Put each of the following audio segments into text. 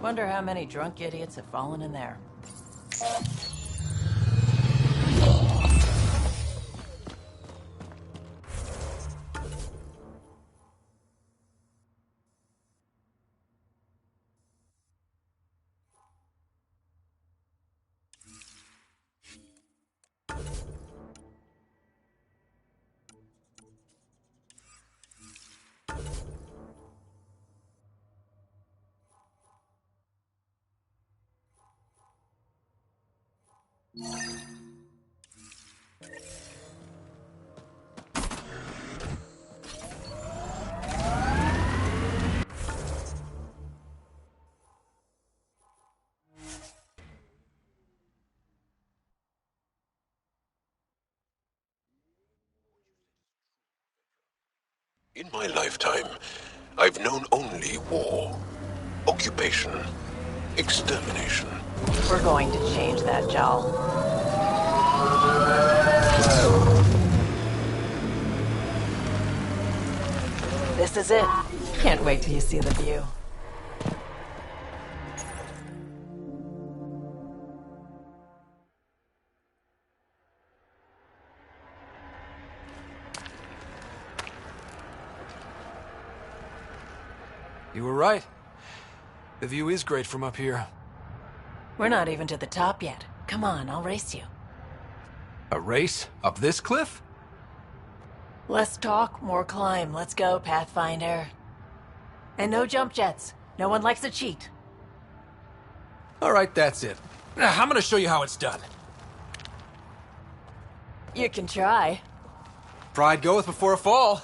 Wonder how many drunk idiots have fallen in there. In my lifetime, I've known only war, occupation, extermination. We're going to change that, Jal. This is it. Can't wait till you see the view. You were right. The view is great from up here. We're not even to the top yet. Come on, I'll race you. A race? Up this cliff? Less talk, more climb. Let's go, Pathfinder. And no jump jets. No one likes a cheat. Alright, that's it. I'm gonna show you how it's done. You can try. Pride goeth before a fall.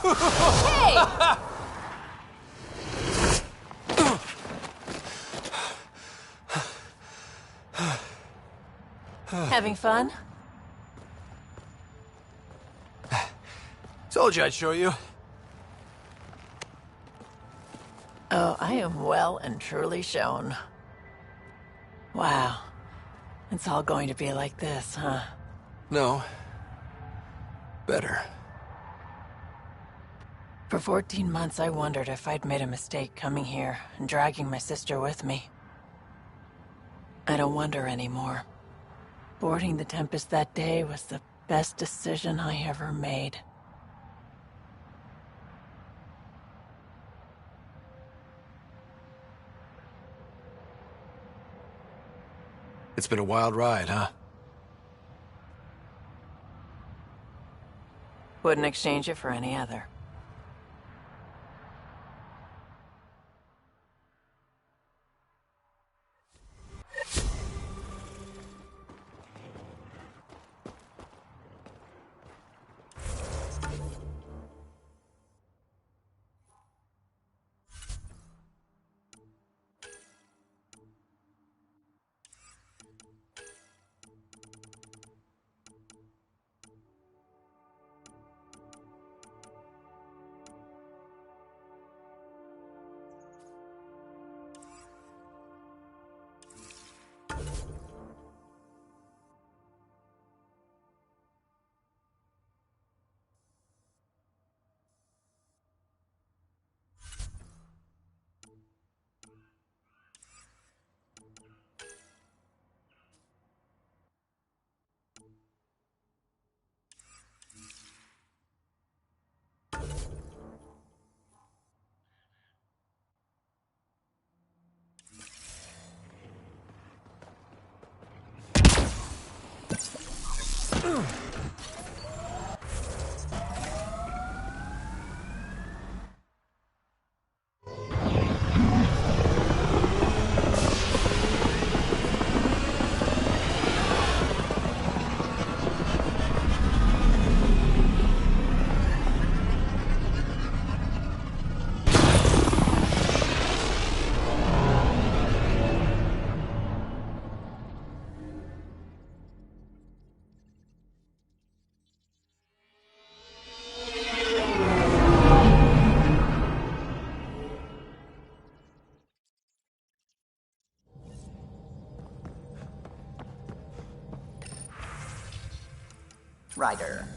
Hey! Having fun? Told you I'd show you. Oh, I am well and truly shown. Wow. It's all going to be like this, huh? No. Better. For 14 months, I wondered if I'd made a mistake coming here and dragging my sister with me. I don't wonder anymore. Boarding the Tempest that day was the best decision I ever made. It's been a wild ride, huh? Wouldn't exchange it for any other. Ryder.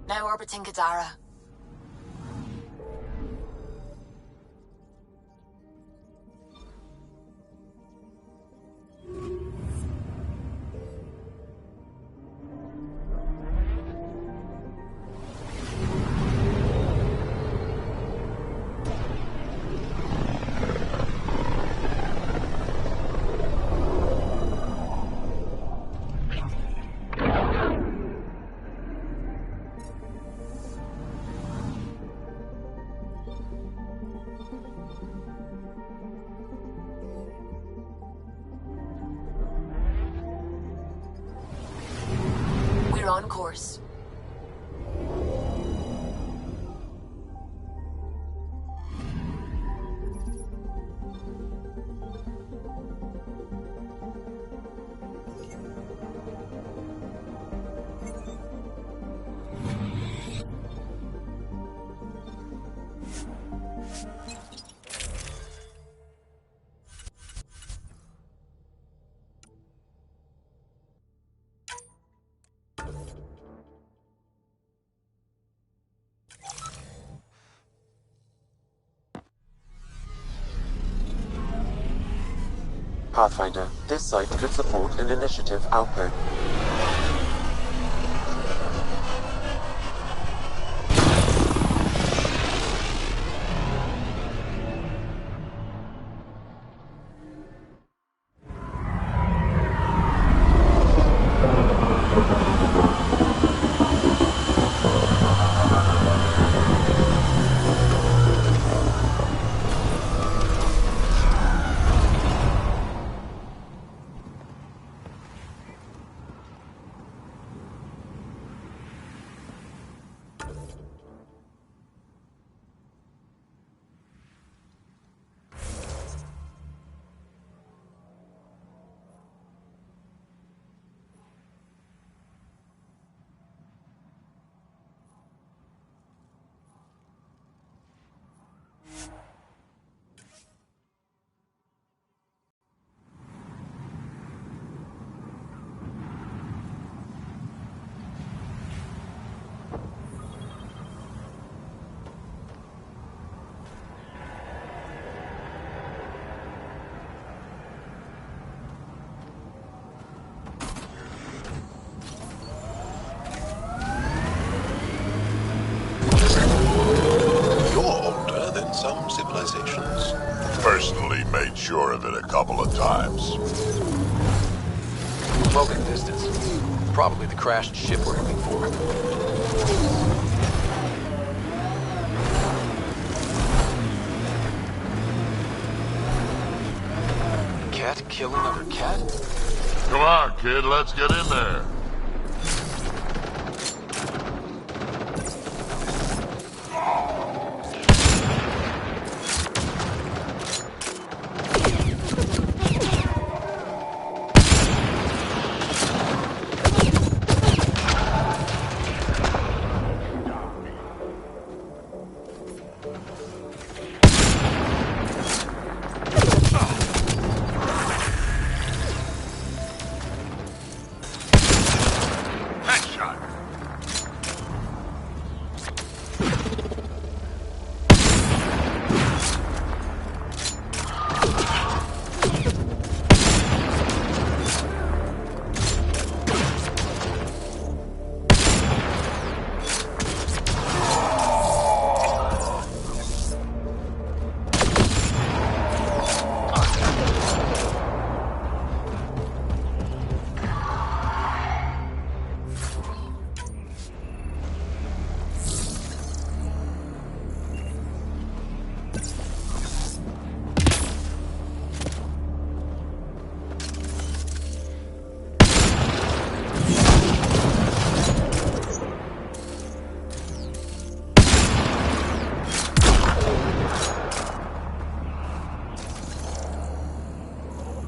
Now orbiting Gadara. We're on course. Pathfinder, this site could support an initiative outbreak. Some civilizations. Personally made sure of it a couple of times. Smoking distance. Probably the crashed ship we're looking for. Cat kill another cat? Come on, kid, let's get in there.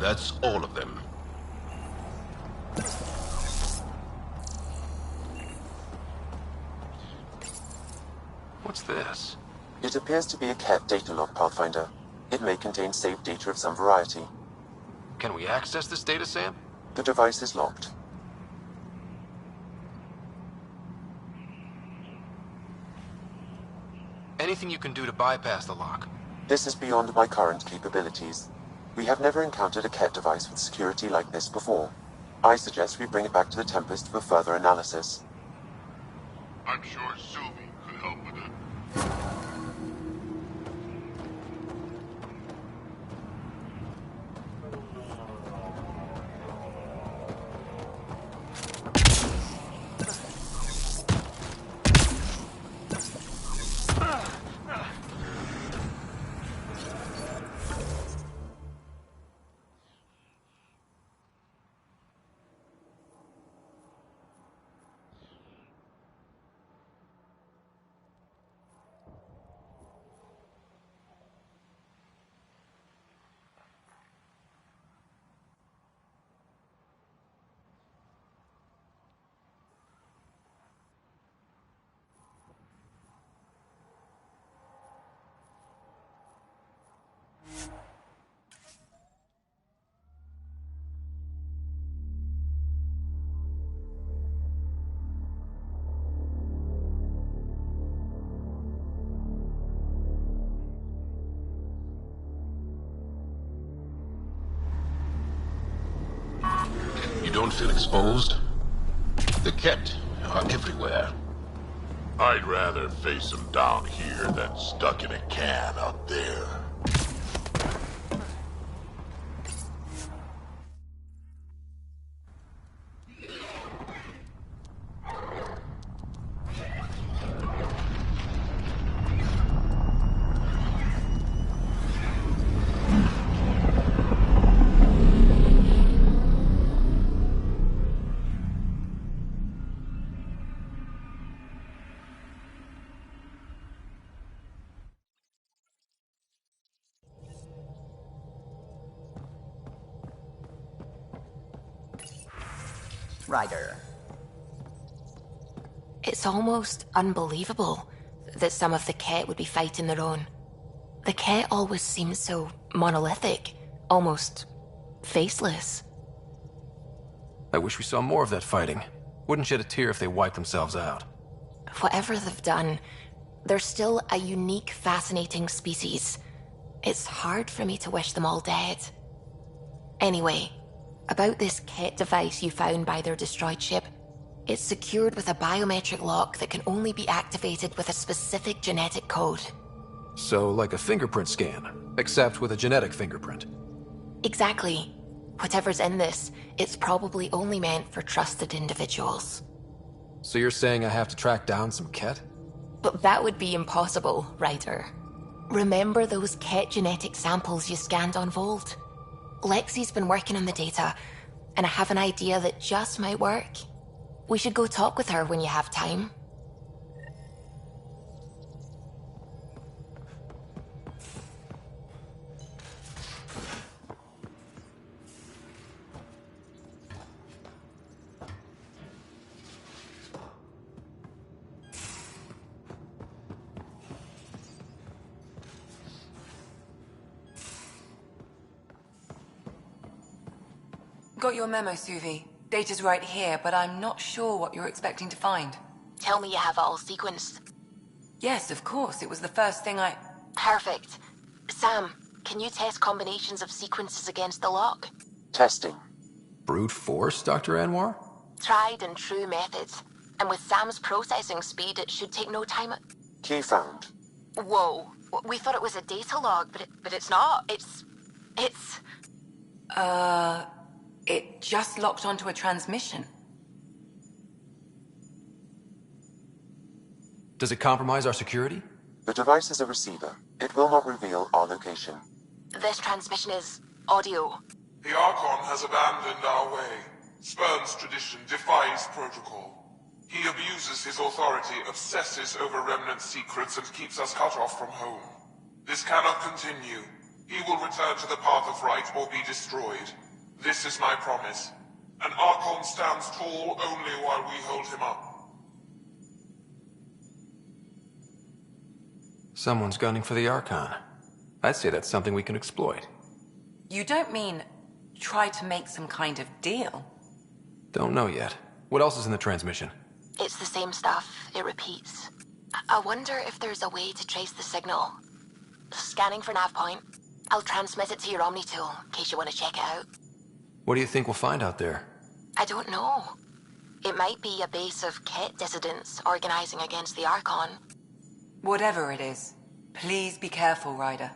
That's all of them. What's this? It appears to be a cat data log, Pathfinder. It may contain saved data of some variety. Can we access this data, Sam? The device is locked. Anything you can do to bypass the lock? This is beyond my current capabilities. We have never encountered a cat device with security like this before. I suggest we bring it back to the Tempest for further analysis. I'm sure Sylvie could help with it. You don't feel exposed? The Ket are everywhere. I'd rather face them down here than stuck in a can up there. Ryder. It's almost unbelievable that some of the Ket would be fighting their own. The Ket always seem so monolithic, almost faceless. I wish we saw more of that fighting. Wouldn't shed a tear if they wiped themselves out. Whatever they've done, they're still a unique, fascinating species. It's hard for me to wish them all dead. Anyway, about this Ket device you found by their destroyed ship, it's secured with a biometric lock that can only be activated with a specific genetic code. So, like a fingerprint scan, except with a genetic fingerprint. Exactly. Whatever's in this, it's probably only meant for trusted individuals. So you're saying I have to track down some Ket? But that would be impossible, Ryder. Remember those Ket genetic samples you scanned on Volt? Lexi's been working on the data, and I have an idea that just might work. We should go talk with her when you have time. Got your memo, Suvi. Data's right here, but I'm not sure what you're expecting to find. Tell me you have it all sequenced. Yes, of course. It was the first thing I... Perfect. Sam, can you test combinations of sequences against the lock? Testing. Brute force, Dr. Anwar? Tried and true methods. And with Sam's processing speed, it should take no time. Key found. Whoa. We thought it was a data log, but it's not. It's... It just locked onto a transmission. Does it compromise our security? The device is a receiver. It will not reveal our location. This transmission is audio. The Archon has abandoned our way, spurns tradition, defies protocol. He abuses his authority, obsesses over Remnant secrets, and keeps us cut off from home. This cannot continue. He will return to the path of right or be destroyed. This is my promise. An Archon stands tall only while we hold him up. Someone's gunning for the Archon. I'd say that's something we can exploit. You don't mean try to make some kind of deal? Don't know yet. What else is in the transmission? It's the same stuff. It repeats. I wonder if there's a way to trace the signal. Scanning for nav point. I'll transmit it to your Omni tool, in case you want to check it out. What do you think we'll find out there? I don't know. It might be a base of Ket dissidents organizing against the Archon. Whatever it is, please be careful, Ryder.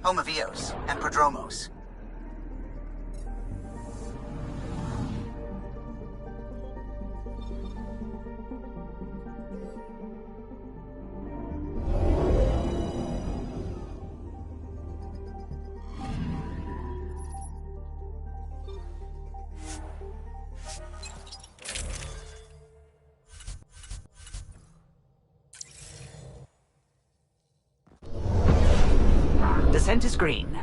home of Eos and Prodromos. Descent is green.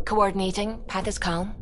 Coordinating. Path is calm.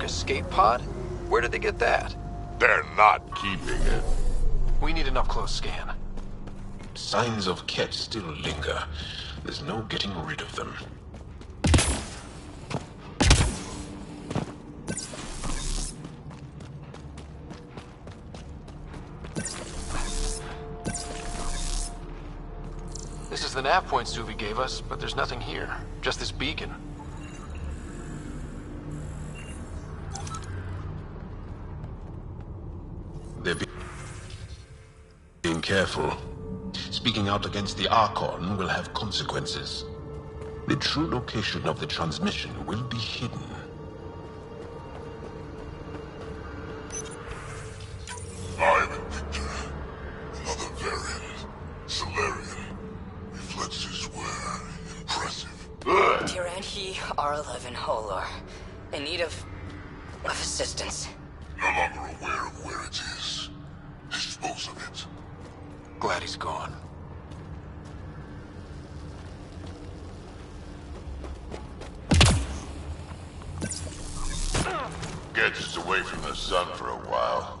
Escape pod? Where did they get that? They're not keeping it. We need an up-close scan. Signs of Ket still linger. There's no getting rid of them. This is the nav point Suvi gave us, but there's nothing here. Just this beacon. They're being careful. Speaking out against the Archon will have consequences. The true location of the transmission will be hidden. I'm Victor. Another variant. Solarian. Reflexes were impressive. Tyranhi R11 Holor. In need of assistance. No longer aware of where it is. Dispose of it. Glad he's gone. Gets us away from the sun for a while.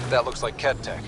That looks like Ket tech.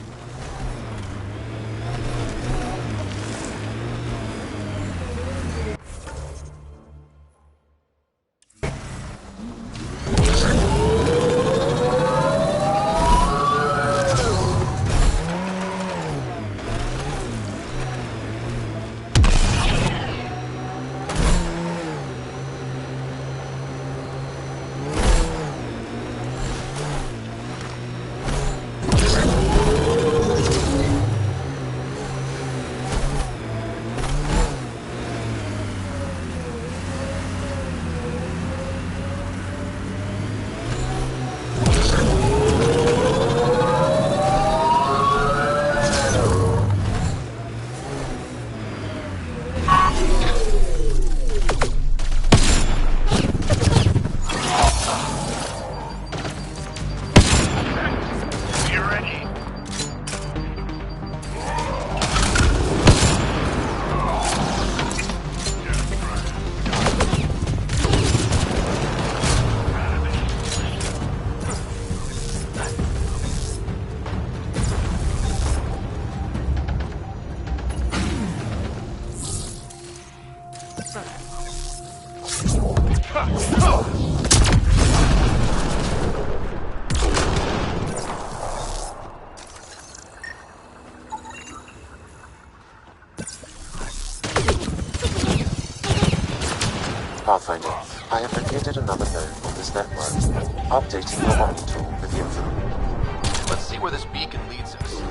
Pathfinder, I have located another node on this network. Updating your Omni tool with info. Let's see where this beacon leads us.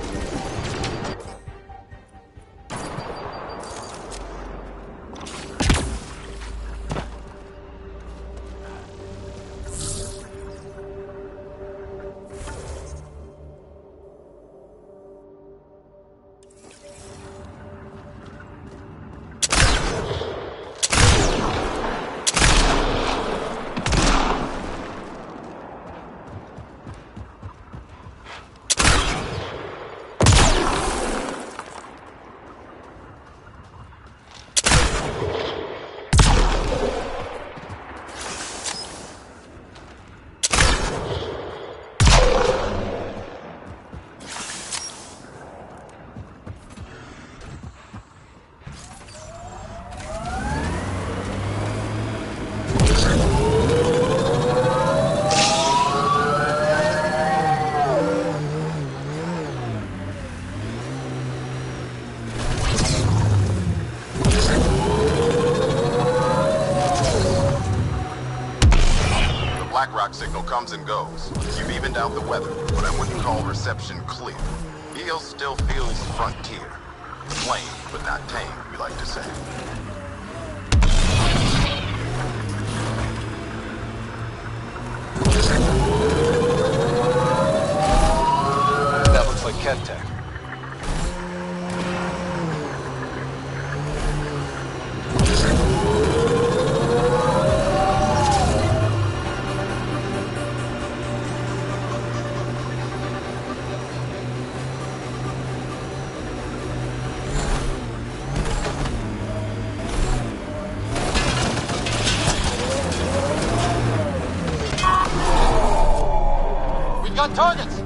Signal comes and goes. You've evened out the weather, but I wouldn't call reception clear. EO still feels frontier. Plain, but not tame, we like to say. That looks like Ket Tech. Targets!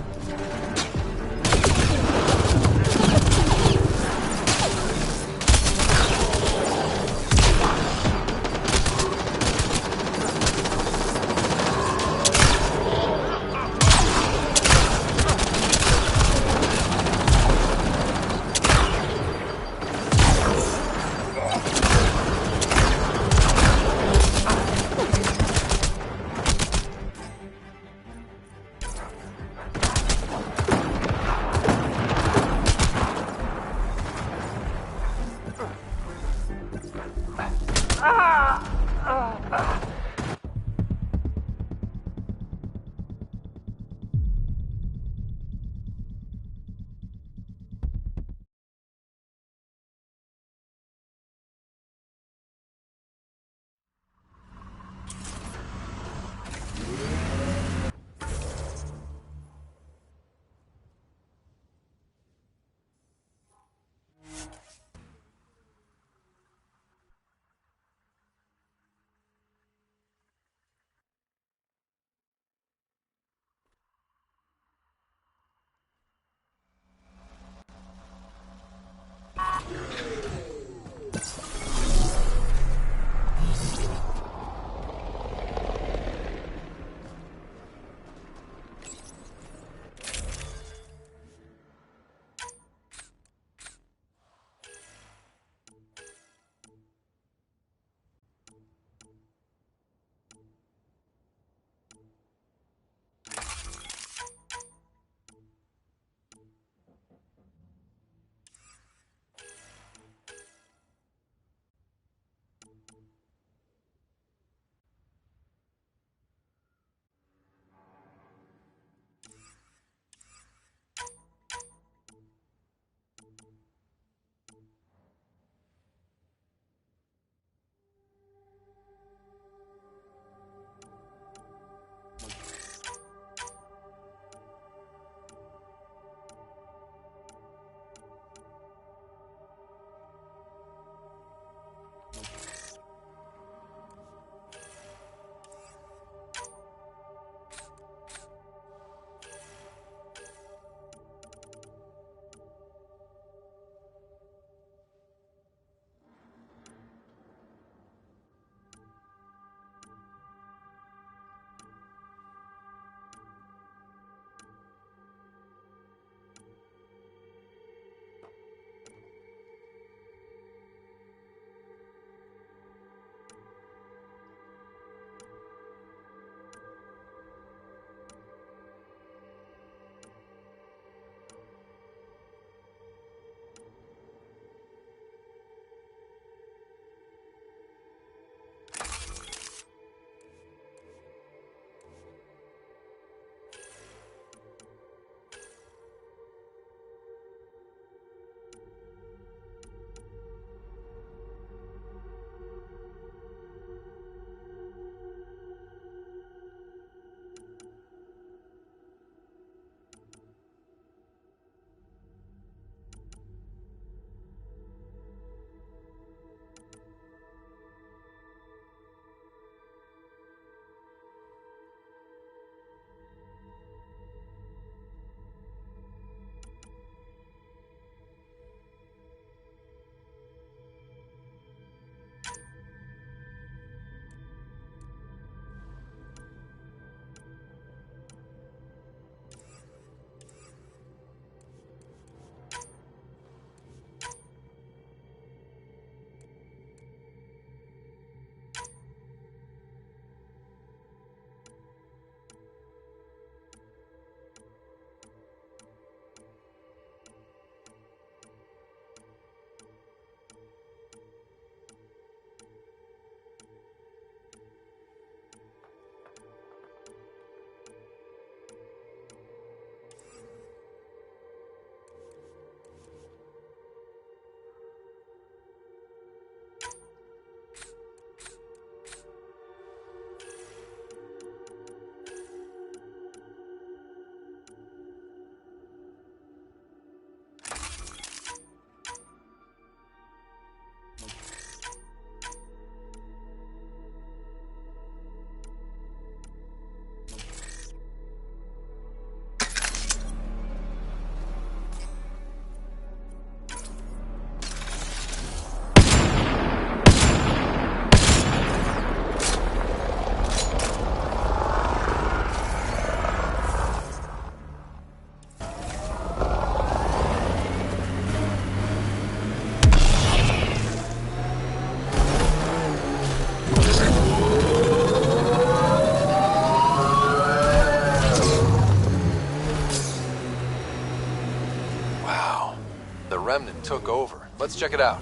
Remnant took over. Let's check it out.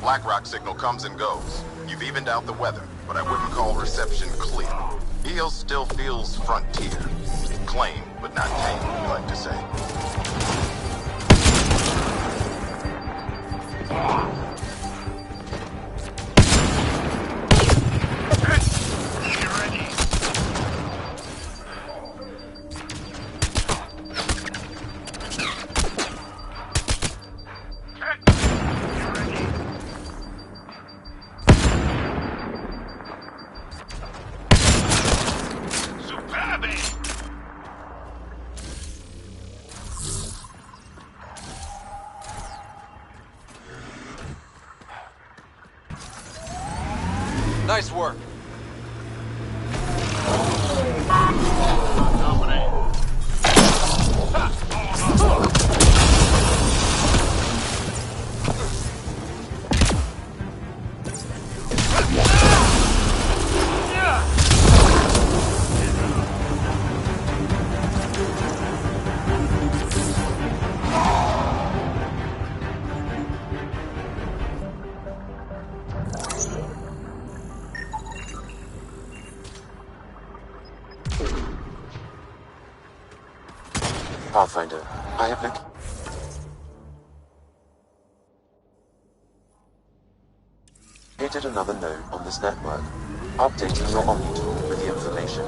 BlackRock signal comes and goes. You've evened out the weather, but I wouldn't call reception clear. EO still feels frontier. Claim, but not tame, we like to say. Nice work. Pathfinder, I have located another node on this network. Updating your Omni tool with the information.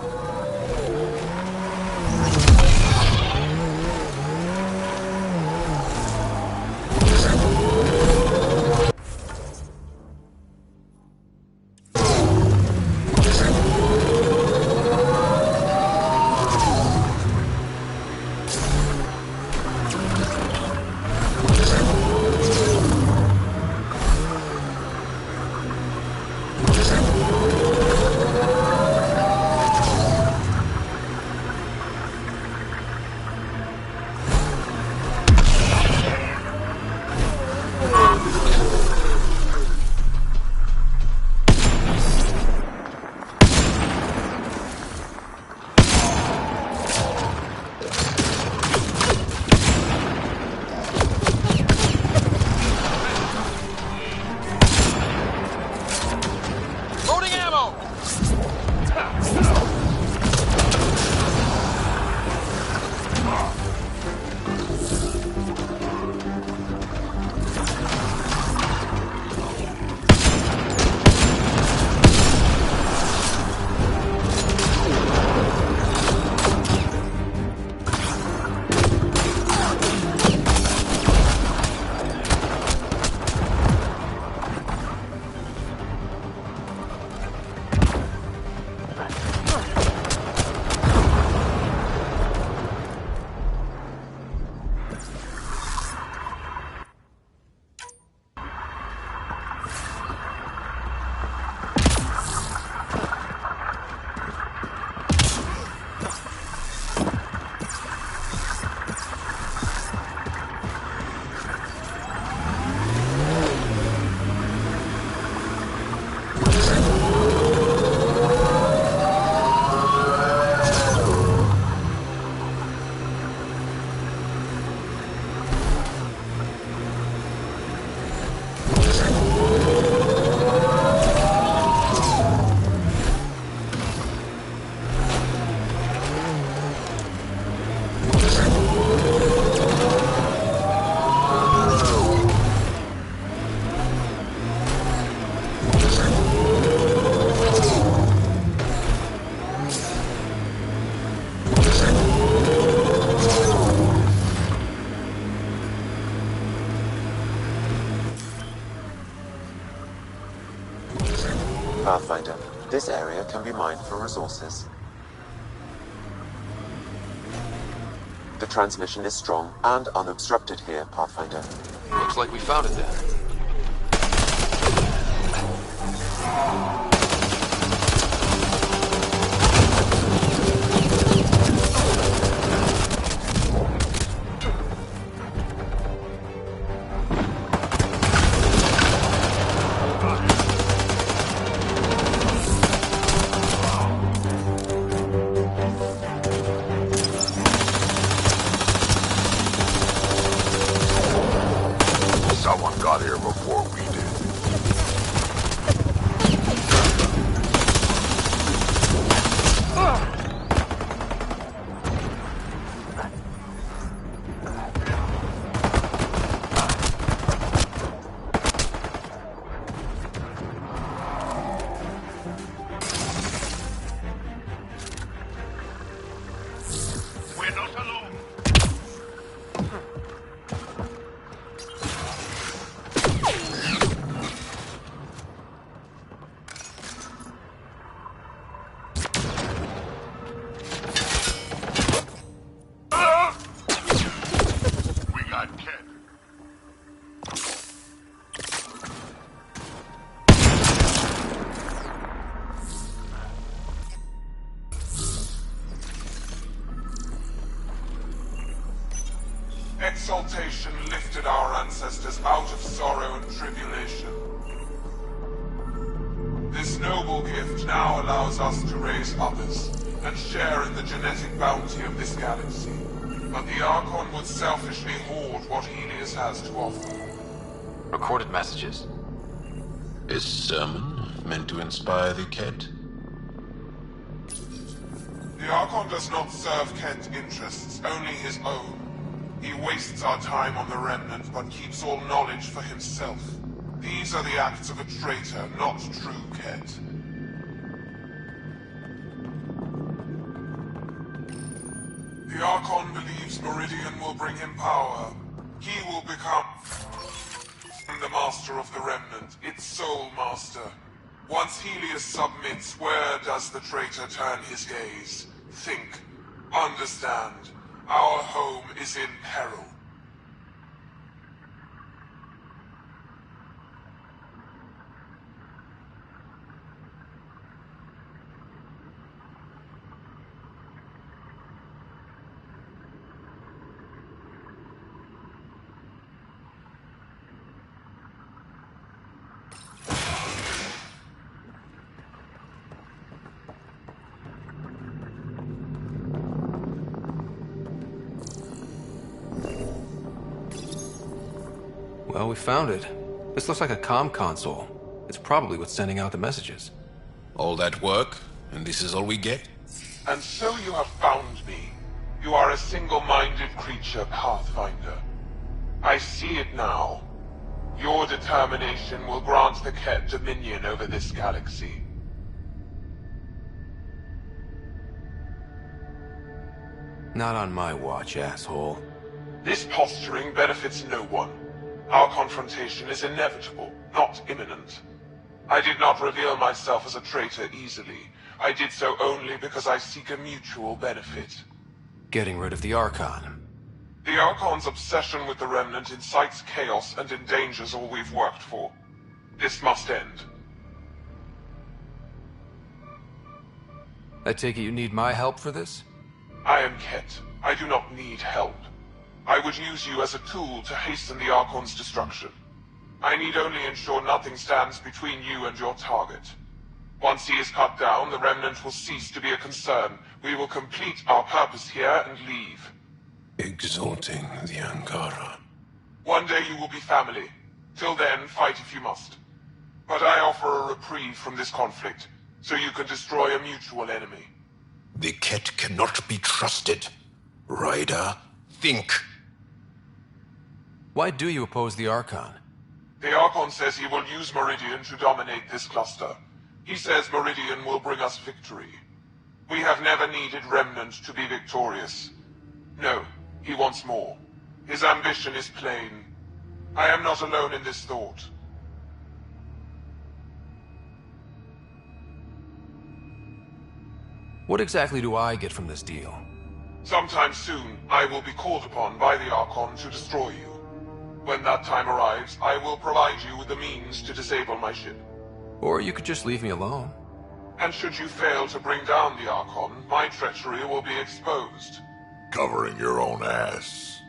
Pathfinder, this area can be mined for resources. The transmission is strong and unobstructed here, Pathfinder. Looks like we found it then. exaltation lifted our ancestors out of sorrow and tribulation. This noble gift now allows us to raise others and share in the genetic bounty of this galaxy. But the Archon would selfishly hoard what Helios has to offer. Recorded messages? A sermon meant to inspire the Ket? The Archon does not serve Ket's interests, only his own. He wastes our time on the Remnant, but keeps all knowledge for himself. These are the acts of a traitor, not true Ket. The Archon believes Meridian will bring him power. He will become the master of the Remnant, its sole master. Once Helios submits, where does the traitor turn his gaze? Think. Understand. Our home is in peril. Well, we found it. This looks like a comm console. It's probably what's sending out the messages. All that work, and this is all we get? And so you have found me. You are a single-minded creature, Pathfinder. I see it now. Your determination will grant the Ket dominion over this galaxy. Not on my watch, asshole. This posturing benefits no one. Our confrontation is inevitable, not imminent. I did not reveal myself as a traitor easily. I did so only because I seek a mutual benefit. Getting rid of the Archon. The Archon's obsession with the Remnant incites chaos and endangers all we've worked for. This must end. I take it you need my help for this? I am Ket. I do not need help. I would use you as a tool to hasten the Archon's destruction. I need only ensure nothing stands between you and your target. Once he is cut down, the Remnant will cease to be a concern. We will complete our purpose here and leave. Exalting the Angara. One day you will be family. Till then, fight if you must. But I offer a reprieve from this conflict, so you can destroy a mutual enemy. The Ket cannot be trusted. Ryder, think. Why do you oppose the Archon? The Archon says he will use Meridian to dominate this cluster. He says Meridian will bring us victory. We have never needed Remnant to be victorious. No, he wants more. His ambition is plain. I am not alone in this thought. What exactly do I get from this deal? Sometime soon, I will be called upon by the Archon to destroy you. When that time arrives, I will provide you with the means to disable my ship. Or you could just leave me alone. And should you fail to bring down the Archon, my treachery will be exposed. Covering your own ass.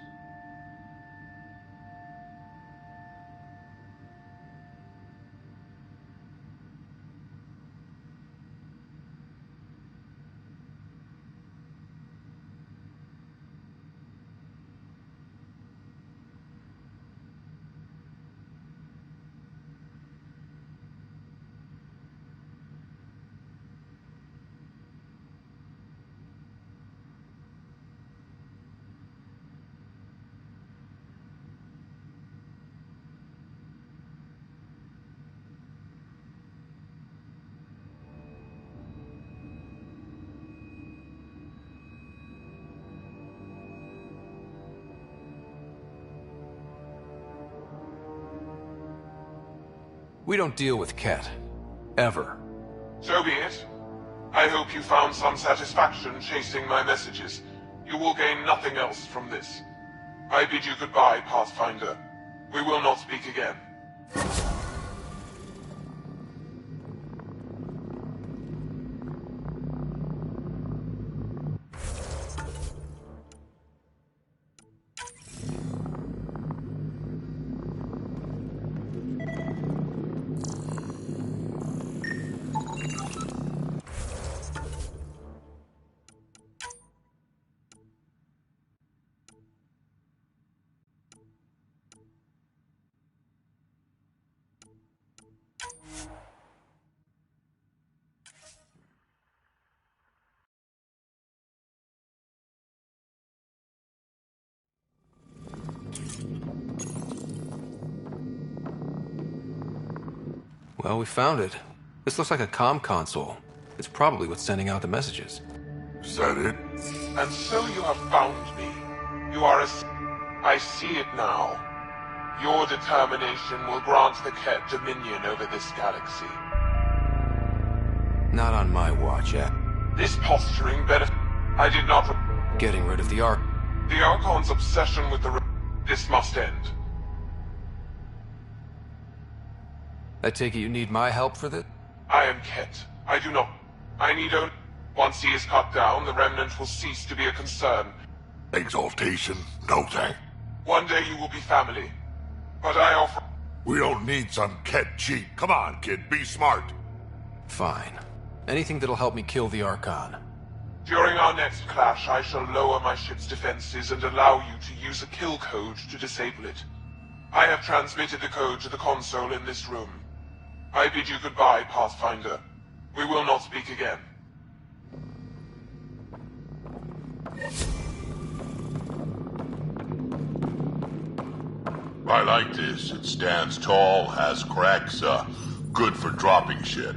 We don't deal with Ket. Ever. So be it. I hope you found some satisfaction chasing my messages. You will gain nothing else from this. I bid you goodbye, Pathfinder. We will not speak again. Well, we found it. This looks like a comm console. It's probably what's sending out the messages. Is that it? And so you have found me. You are a... I see it now. Your determination will grant the Ket dominion over this galaxy. Not on my watch, yet. This posturing benefit... I did not... Getting rid of the Ark. The Archon's obsession with the... This must end. I take it you need my help for this? I am Ket. I do not... I need only... Once he is cut down, the Remnant will cease to be a concern. Exaltation? No thank. One day you will be family. But I offer... We don't need some Ket cheat. Come on, kid, be smart. Fine. Anything that'll help me kill the Archon. During our next clash, I shall lower my ship's defenses and allow you to use a kill code to disable it. I have transmitted the code to the console in this room. I bid you goodbye, Pathfinder. We will not speak again. I like this. It stands tall, has cracks, good for dropping shit.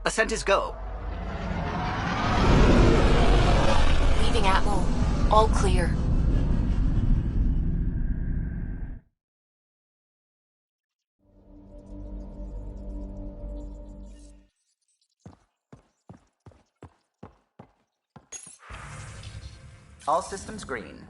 Ascent is go. Leaving Atmo. All clear. All systems green.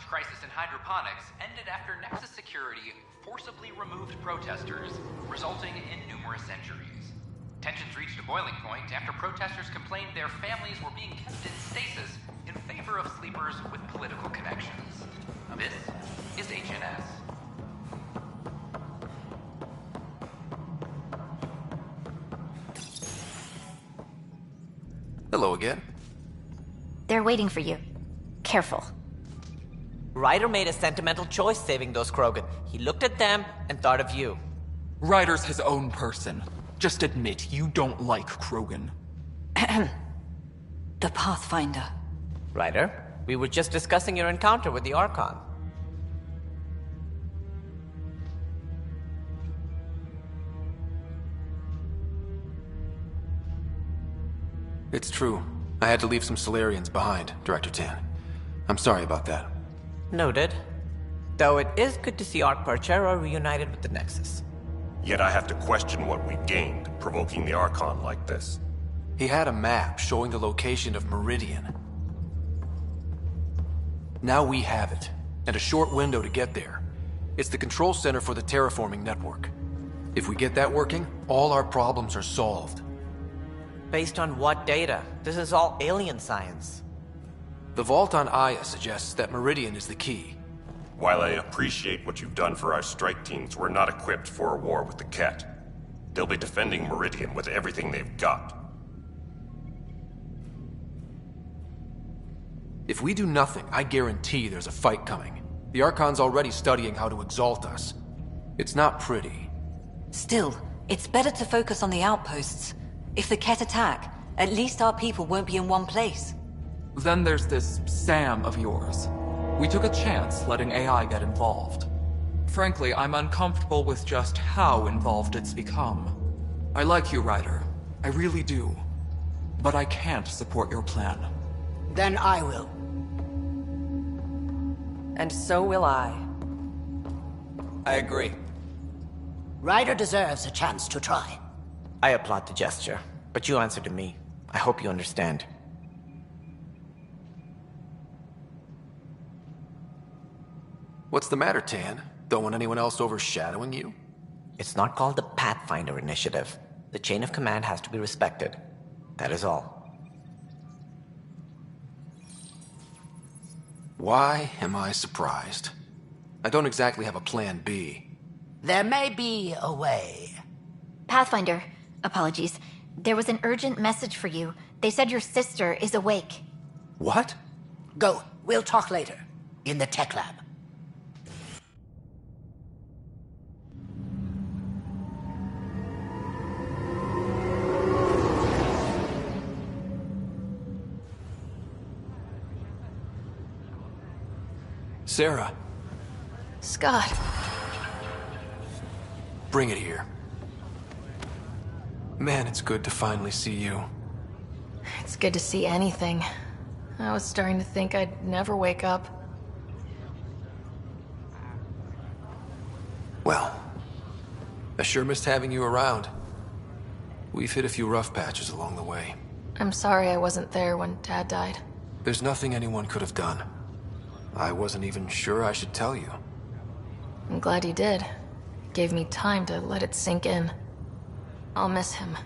Crisis in hydroponics ended after Nexus Security forcibly removed protesters, resulting in numerous injuries. Tensions reached a boiling point after protesters complained their families were being kept in stasis in favor of sleepers with political connections. This is HNS. Hello again. They're waiting for you. Careful. Ryder made a sentimental choice saving those Krogan. He looked at them and thought of you. Ryder's his own person. Just admit you don't like Krogan. The Pathfinder. Ryder, we were just discussing your encounter with the Archon. It's true. I had to leave some Solarians behind, Director Tan. I'm sorry about that. Noted. Though it is good to see Arc Parchero reunited with the Nexus. Yet I have to question what we gained, provoking the Archon like this. He had a map showing the location of Meridian. Now we have it, and a short window to get there. It's the control center for the terraforming network. If we get that working, all our problems are solved. Based on what data? This is all alien science. The vault on Aya suggests that Meridian is the key. While I appreciate what you've done for our strike teams, we're not equipped for a war with the Ket. They'll be defending Meridian with everything they've got. If we do nothing, I guarantee there's a fight coming. The Archon's already studying how to exalt us. It's not pretty. Still, it's better to focus on the outposts. If the Ket attack, at least our people won't be in one place. Then there's this Sam of yours. We took a chance letting AI get involved. Frankly, I'm uncomfortable with just how involved it's become. I like you, Ryder. I really do. But I can't support your plan. Then I will. And so will I. I agree. Ryder deserves a chance to try. I applaud the gesture, but you answer to me. I hope you understand. What's the matter, Tan? Don't want anyone else overshadowing you? It's not called the Pathfinder Initiative. The chain of command has to be respected. That is all. Why am I surprised? I don't exactly have a plan B. There may be a way. Pathfinder, apologies. There was an urgent message for you. They said your sister is awake. What? Go. We'll talk later. In the tech lab. Sarah. Scott. Bring it here. Man, it's good to finally see you. It's good to see anything. I was starting to think I'd never wake up. Well, I sure missed having you around. We've hit a few rough patches along the way. I'm sorry I wasn't there when Dad died. There's nothing anyone could have done. I wasn't even sure I should tell you. I'm glad you did. It gave me time to let it sink in. I'll miss him.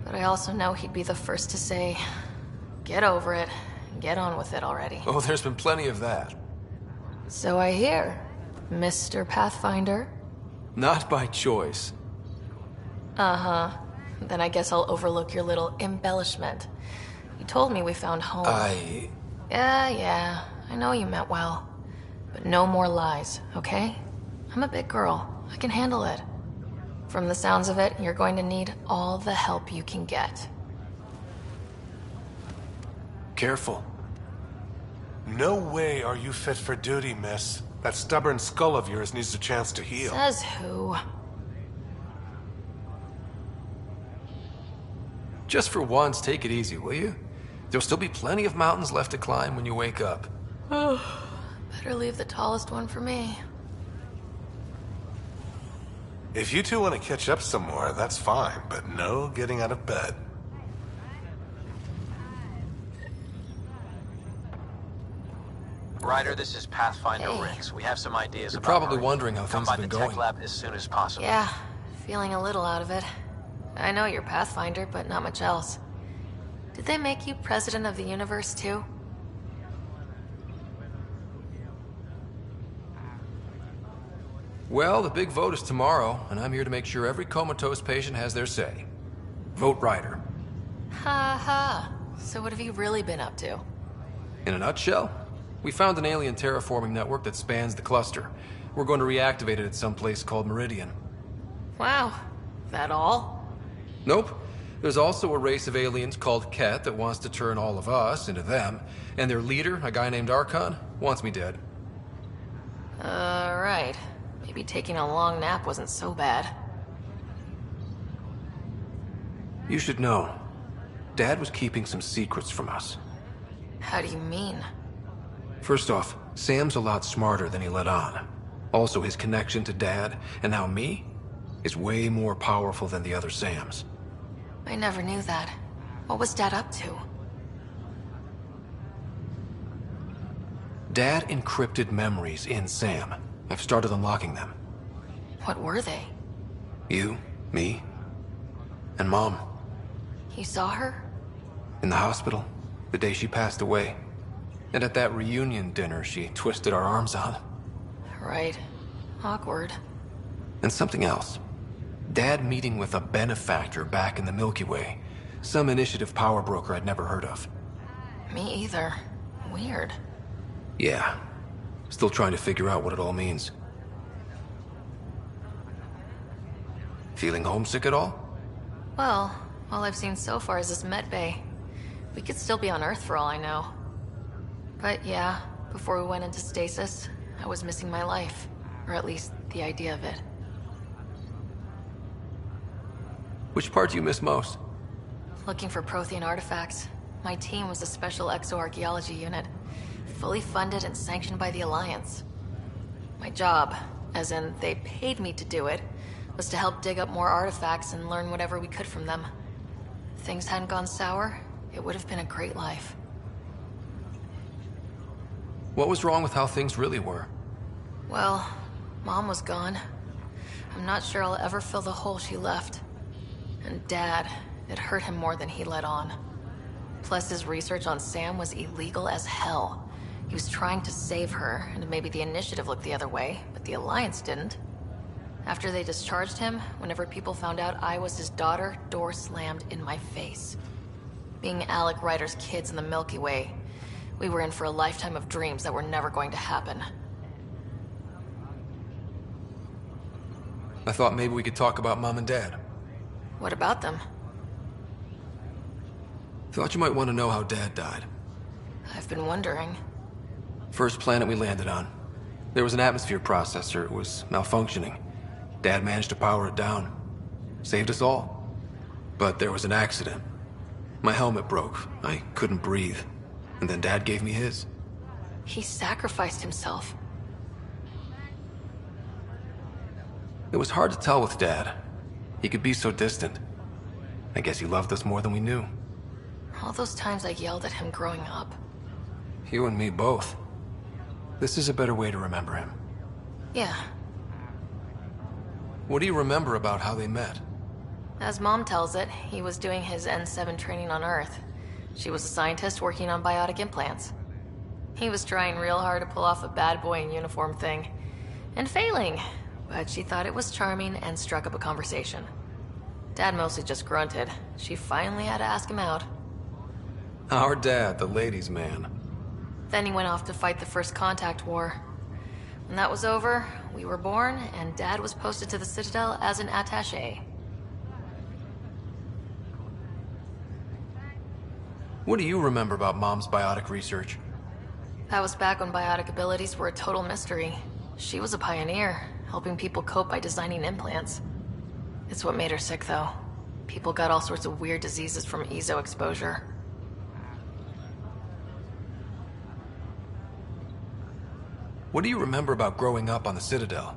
But I also know he'd be the first to say, get over it, get on with it already. Oh, there's been plenty of that. So I hear, Mr. Pathfinder. Not by choice. Uh-huh. Then I guess I'll overlook your little embellishment. You told me we found home. Yeah, I know you meant well. But no more lies, okay? I'm a big girl. I can handle it. From the sounds of it, you're going to need all the help you can get. Careful. No way are you fit for duty, miss. That stubborn skull of yours needs a chance to heal. Says who? Just for once, take it easy, will you? There'll still be plenty of mountains left to climb when you wake up. Better leave the tallest one for me. If you two want to catch up some more, that's fine, but no getting out of bed. Ryder, this is Pathfinder Rix. We have some ideas You're about probably Marine. wondering how things have been Come by the going. tech lab as soon as possible. Yeah, feeling a little out of it. I know you're Pathfinder, but not much else. Did they make you president of the universe, too? Well, the big vote is tomorrow, and I'm here to make sure every comatose patient has their say. Vote Ryder. Ha ha. So what have you really been up to? In a nutshell, we found an alien terraforming network that spans the cluster. We're going to reactivate it at some place called Meridian. Wow. That all? Nope. There's also a race of aliens called Ket that wants to turn all of us into them, and their leader, a guy named Archon, wants me dead. Right. Maybe taking a long nap wasn't so bad. You should know, Dad was keeping some secrets from us. How do you mean? First off, Sam's a lot smarter than he let on. Also, his connection to Dad, and now me, is way more powerful than the other Sams. I never knew that. What was Dad up to? Dad encrypted memories in Sam. I've started unlocking them. What were they? You, me, and Mom. You saw her? In the hospital, the day she passed away. And at that reunion dinner she twisted our arms on. Right. Awkward. And something else. Dad meeting with a benefactor back in the Milky Way. Some initiative power broker I'd never heard of. Me either. Weird. Yeah. Still trying to figure out what it all means. Feeling homesick at all? Well, all I've seen so far is this med bay. We could still be on Earth for all I know. But yeah, before we went into stasis, I was missing my life. Or at least the idea of it. Which part do you miss most? Looking for Prothean artifacts. My team was a special exoarchaeology unit. Fully funded and sanctioned by the Alliance. My job, as in they paid me to do it, was to help dig up more artifacts and learn whatever we could from them. If things hadn't gone sour, it would have been a great life. What was wrong with how things really were? Well, Mom was gone. I'm not sure I'll ever fill the hole she left. And Dad, it hurt him more than he let on. Plus, his research on Sam was illegal as hell. He was trying to save her, and maybe the Initiative looked the other way, but the Alliance didn't. After they discharged him, whenever people found out I was his daughter, doors slammed in my face. Being Alec Ryder's kids in the Milky Way, we were in for a lifetime of dreams that were never going to happen. I thought maybe we could talk about Mom and Dad. What about them? Thought you might want to know how Dad died. I've been wondering. First planet we landed on. There was an atmosphere processor. It was malfunctioning. Dad managed to power it down. Saved us all. But there was an accident. My helmet broke. I couldn't breathe. And then Dad gave me his. He sacrificed himself. It was hard to tell with Dad. He could be so distant. I guess he loved us more than we knew. All those times I yelled at him growing up. You and me both. This is a better way to remember him. Yeah. What do you remember about how they met? As Mom tells it, he was doing his N7 training on Earth. She was a scientist working on biotic implants. He was trying real hard to pull off a bad boy in uniform thing. And failing. But she thought it was charming and struck up a conversation. Dad mostly just grunted. She finally had to ask him out. Our dad, the ladies' man. Then he went off to fight the First Contact War. When that was over, we were born, and Dad was posted to the Citadel as an attaché. What do you remember about Mom's biotic research? That was back when biotic abilities were a total mystery. She was a pioneer, helping people cope by designing implants. It's what made her sick, though. People got all sorts of weird diseases from EZO exposure. What do you remember about growing up on the Citadel?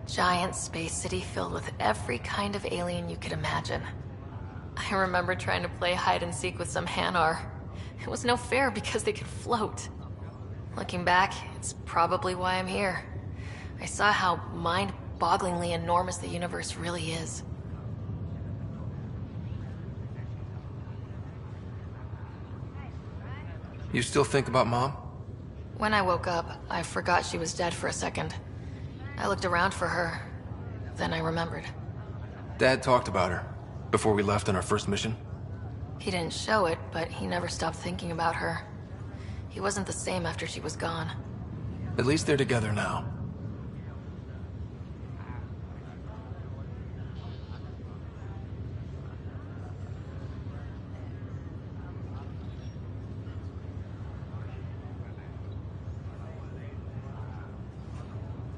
Giant space city filled with every kind of alien you could imagine. I remember trying to play hide and seek with some Hanar. It was no fair because they could float. Looking back, it's probably why I'm here. I saw how mind-bogglingly enormous the universe really is. You still think about Mom? When I woke up, I forgot she was dead for a second. I looked around for her, then I remembered. Dad talked about her before we left on our first mission. He didn't show it, but he never stopped thinking about her. He wasn't the same after she was gone. At least they're together now.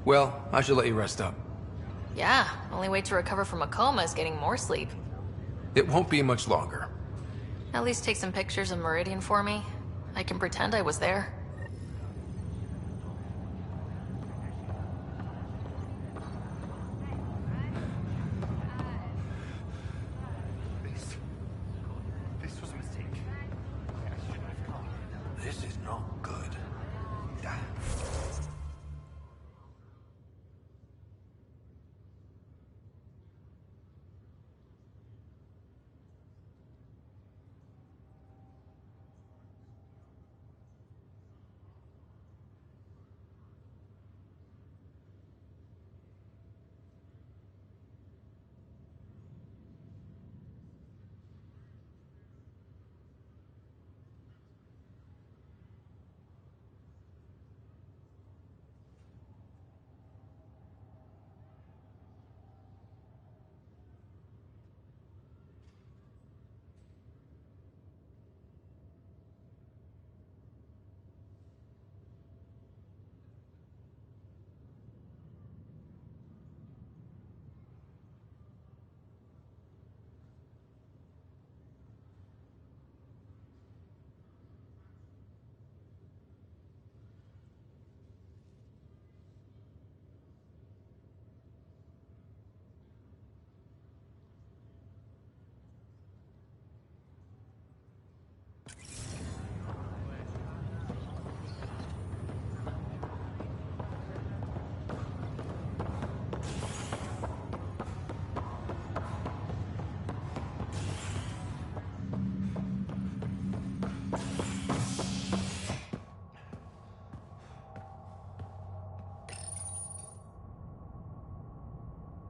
Well, I should let you rest up. Yeah, only way to recover from a coma is getting more sleep. It won't be much longer. At least take some pictures of Meridian for me. I can pretend I was there. This was a mistake. I shouldn't have come. This is not good.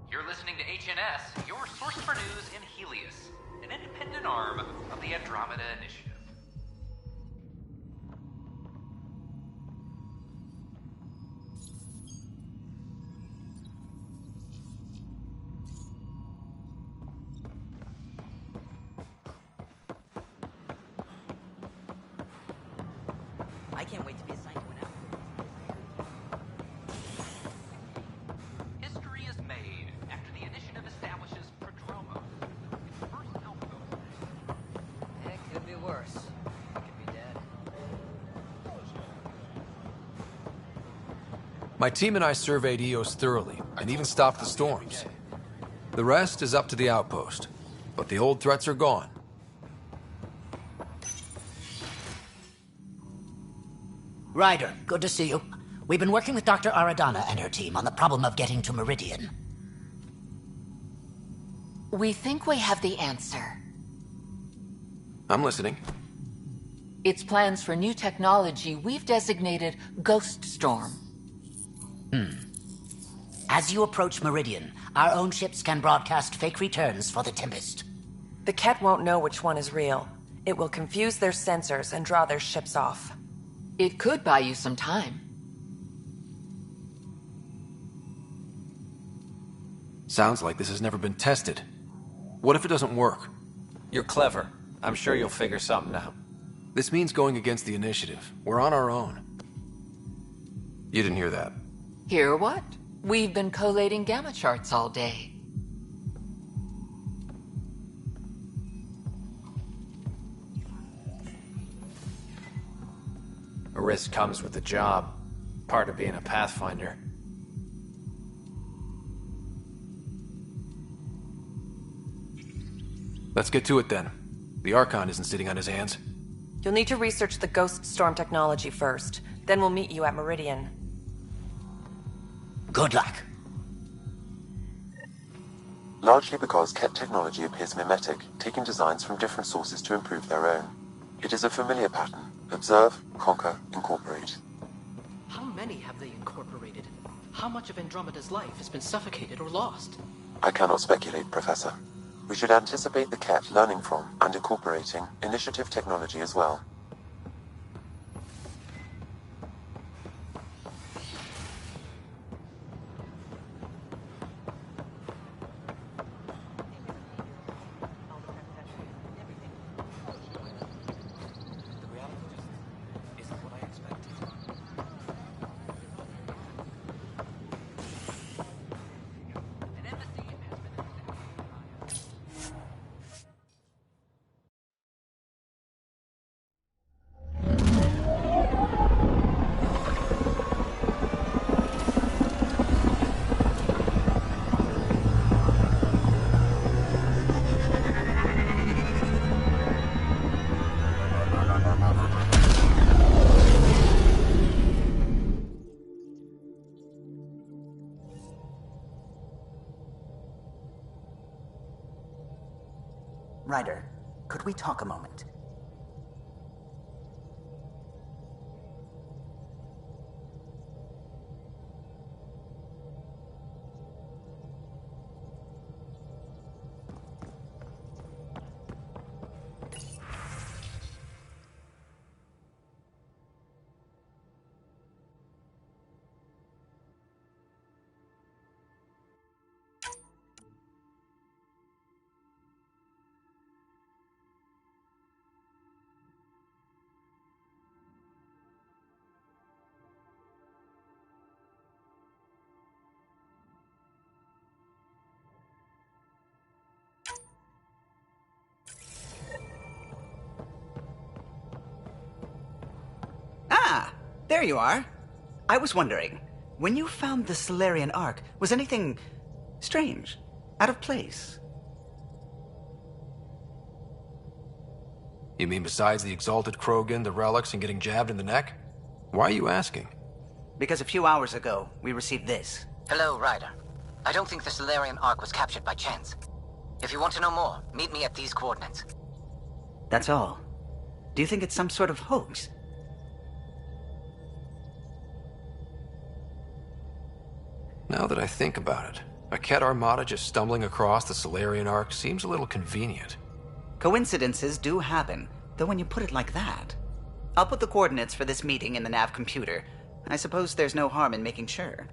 You're listening to HNS, your source for news in Helios, an independent arm of the Andromeda Initiative. I can't wait to be assigned to an History is made after the initiative establishes Prodromo, its first outpost. It could be worse. I could be dead. My team and I surveyed Eos thoroughly, and even stopped the storms. The rest is up to the outpost, but the old threats are gone. Ryder, good to see you. We've been working with Dr. Aradana and her team on the problem of getting to Meridian. We think we have the answer. I'm listening. It's plans for new technology we've designated Ghost Storm. As you approach Meridian, our own ships can broadcast fake returns for the Tempest. The Ket won't know which one is real. It will confuse their sensors and draw their ships off. It could buy you some time. Sounds like this has never been tested. What if it doesn't work? You're clever. I'm sure you'll figure something out. This means going against the initiative. We're on our own. You didn't hear that. Hear what? We've been collating gamma charts all day. A risk comes with the job. Part of being a Pathfinder. Let's get to it then. The Archon isn't sitting on his hands. You'll need to research the Ghost Storm technology first. Then we'll meet you at Meridian. Good luck. Largely because Ket technology appears mimetic, taking designs from different sources to improve their own. It is a familiar pattern. Observe, conquer, incorporate. How many have they incorporated? How much of Andromeda's life has been suffocated or lost? I cannot speculate, Professor. We should anticipate the Ket learning from and incorporating initiative technology as well. Ryder, could we talk a moment? There you are. I was wondering, when you found the Solarian Ark, was anything strange? Out of place? You mean besides the exalted Krogan, the relics, and getting jabbed in the neck? Why are you asking? Because a few hours ago, we received this. Hello, Ryder. I don't think the Solarian Ark was captured by chance. If you want to know more, meet me at these coordinates. That's all. Do you think it's some sort of hoax? Now that I think about it, a Ket armada just stumbling across the Solarian Ark seems a little convenient. Coincidences do happen, though when you put it like that. I'll put the coordinates for this meeting in the nav computer. I suppose there's no harm in making sure.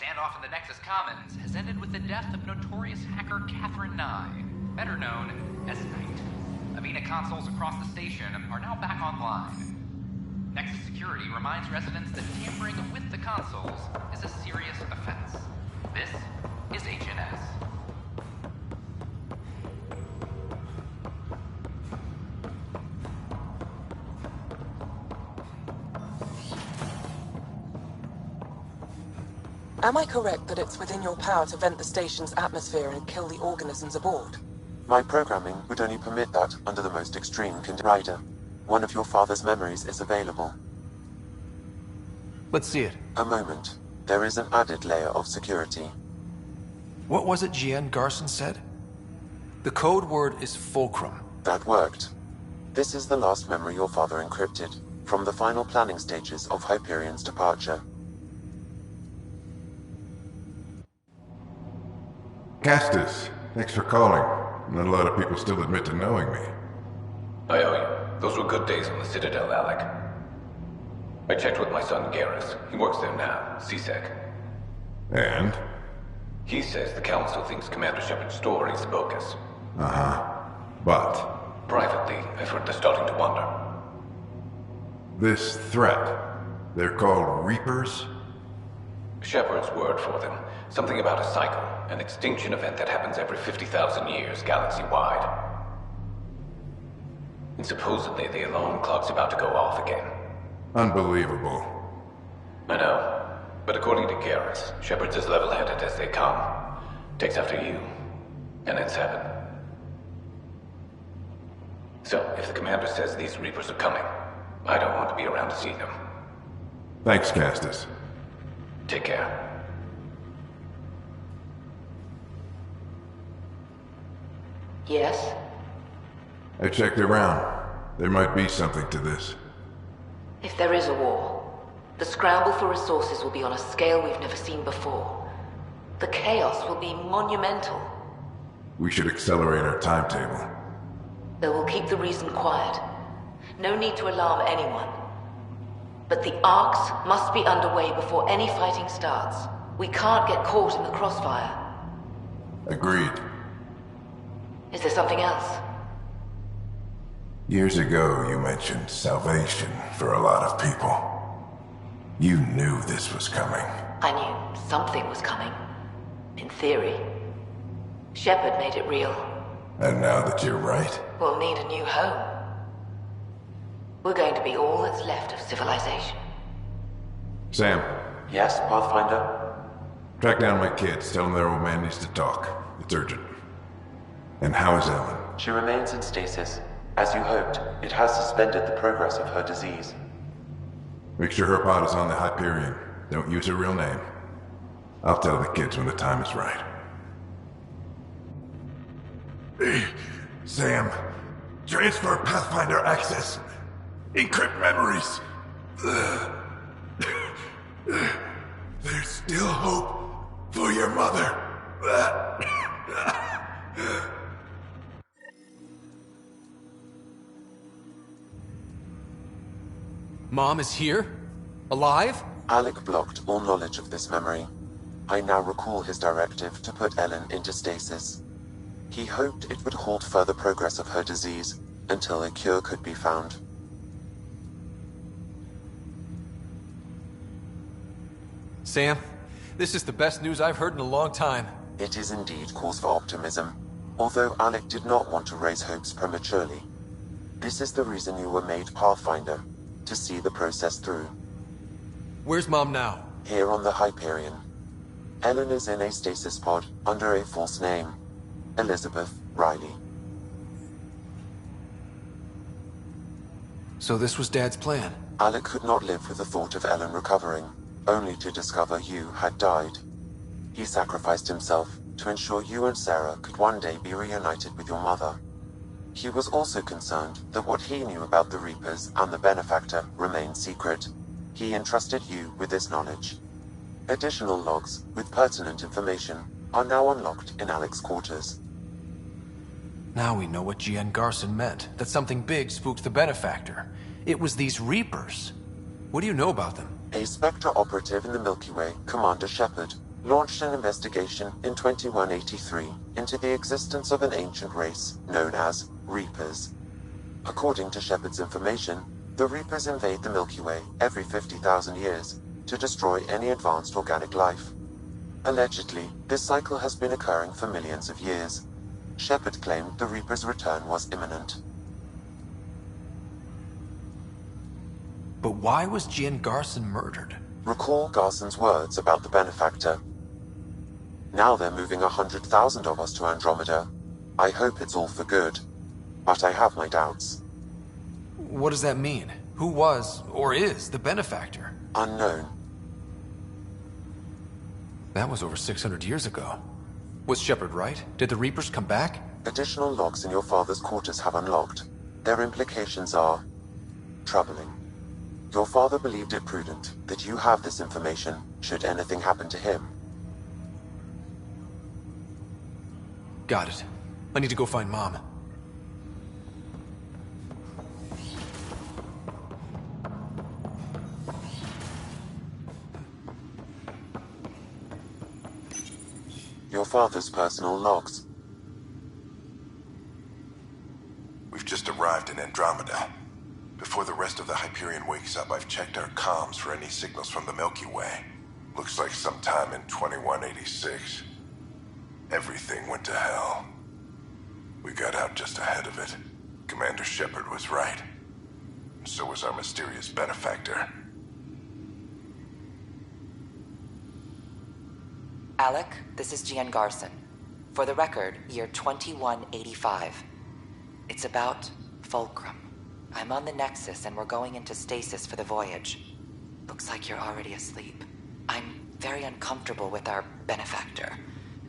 Standoff in the Nexus Commons has ended with the death of notorious hacker Catherine Nye, better known as Knight. Avena consoles across the station are now back online. Nexus Security reminds residents that tampering with the consoles is a serious offense. This is HNS. Am I correct that it's within your power to vent the station's atmosphere and kill the organisms aboard? My programming would only permit that under the most extreme conditions. Ryder, one of your father's memories is available. Let's see it. A moment. There is an added layer of security. What was it GN Garson said? The code word is Fulcrum. That worked. This is the last memory your father encrypted, from the final planning stages of Hyperion's departure. Castus, thanks for calling. Not a lot of people still admit to knowing me. I owe you. Those were good days on the Citadel, Alec. I checked with my son Garrus. He works there now, CSEC. And? He says the Council thinks Commander Shepard's story is bogus. Uh-huh. But? Privately, I've heard they're starting to wonder. This threat, they're called Reapers? Shepard's word for them. Something about a cycle, an extinction event that happens every 50,000 years, galaxy-wide. And supposedly the alarm clock's about to go off again. Unbelievable. I know. But according to Garrus, Shepard's as level-headed as they come. Takes after you. And it's heaven. So, if the commander says these Reapers are coming, I don't want to be around to see them. Thanks, Castus. Take care. Yes? I checked around. There might be something to this. If there is a war, the scramble for resources will be on a scale we've never seen before. The chaos will be monumental. We should accelerate our timetable. They will keep the reason quiet. No need to alarm anyone. But the arcs must be underway before any fighting starts. We can't get caught in the crossfire. Agreed. Is there something else? Years ago, you mentioned salvation for a lot of people. You knew this was coming. I knew something was coming. In theory. Shepard made it real. And now that you're right? We'll need a new home. We're going to be all that's left of civilization. Sam. Yes, Pathfinder? Track down my kids. Tell them their old man needs to talk. It's urgent. And how is Ellen? She remains in stasis. As you hoped, it has suspended the progress of her disease. Make sure her pod is on the Hyperion. Don't use her real name. I'll tell the kids when the time is right. Sam, transfer Pathfinder access. Encrypt memories. There's still hope for your mother. Mom is here? Alive? Alec blocked all knowledge of this memory. I now recall his directive to put Ellen into stasis. He hoped it would halt further progress of her disease until a cure could be found. Sam, this is the best news I've heard in a long time. It is indeed cause for optimism, although Alec did not want to raise hopes prematurely. This is the reason you were made Pathfinder, to see the process through. Where's Mom now? Here on the Hyperion. Ellen is in a stasis pod under a false name. Elizabeth Riley. So this was Dad's plan? Alec could not live with the thought of Ellen recovering, only to discover you had died. He sacrificed himself to ensure you and Sarah could one day be reunited with your mother. He was also concerned that what he knew about the Reapers and the Benefactor remained secret. He entrusted you with this knowledge. Additional logs with pertinent information are now unlocked in Alec's quarters. Now we know what G.N. Garson meant, that something big spooked the Benefactor. It was these Reapers. What do you know about them? A Spectre operative in the Milky Way, Commander Shepard, launched an investigation in 2183 into the existence of an ancient race known as Reapers. According to Shepard's information, the Reapers invade the Milky Way every 50,000 years to destroy any advanced organic life. Allegedly, this cycle has been occurring for millions of years. Shepard claimed the Reapers' return was imminent. But why was G.N. Garson murdered? Recall Garson's words about the Benefactor. Now they're moving 100,000 of us to Andromeda. I hope it's all for good, but I have my doubts. What does that mean? Who was, or is, the Benefactor? Unknown. That was over 600 years ago. Was Shepard right? Did the Reapers come back? Additional logs in your father's quarters have unlocked. Their implications are troubling. Your father believed it prudent that you have this information should anything happen to him. Got it. I need to go find Mom. Your father's personal logs. We've just arrived in Andromeda. Before the rest of the Hyperion wakes up, I've checked our comms for any signals from the Milky Way. Looks like sometime in 2186. Everything went to hell. We got out just ahead of it. Commander Shepard was right. And so was our mysterious benefactor. Alec, this is Gian Garson. For the record, year 2185. It's about Fulcrum. I'm on the Nexus and we're going into stasis for the voyage. Looks like you're already asleep. I'm very uncomfortable with our benefactor,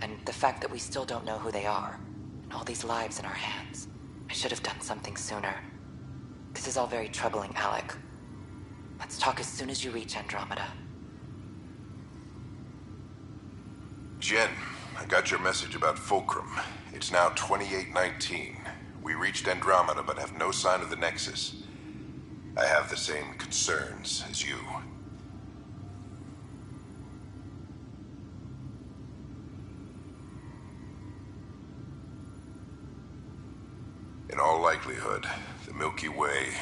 and the fact that we still don't know who they are, and all these lives in our hands. I should have done something sooner. This is all very troubling, Alec. Let's talk as soon as you reach Andromeda. Jen, I got your message about Fulcrum. It's now 2819. We reached Andromeda but have no sign of the Nexus. I have the same concerns as you. In all likelihood, the Milky Way...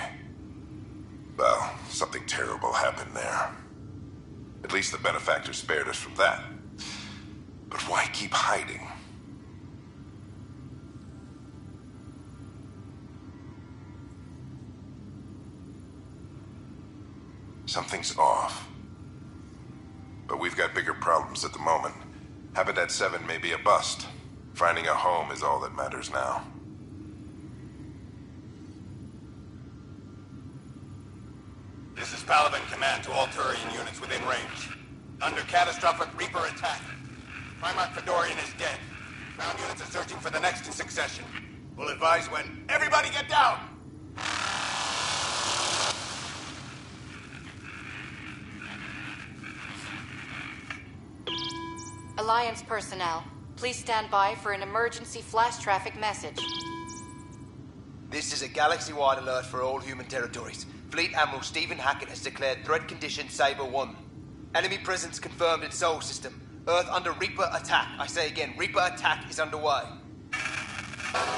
well, something terrible happened there. At least the benefactor spared us from that. But why keep hiding? Something's off. But we've got bigger problems at the moment. Habitat 7 may be a bust. Finding a home is all that matters now. This is Paladin Command to all Turian units within range. Under catastrophic Reaper attack. Primarch Fedorian is dead. Ground units are searching for the next in succession. We'll advise when... Everybody get down! Alliance personnel, please stand by for an emergency flash traffic message. This is a galaxy-wide alert for all human territories. Fleet Admiral Stephen Hackett has declared threat condition Saber 1. Enemy presence confirmed in Sol System. Earth under Reaper attack. I say again, Reaper attack is underway.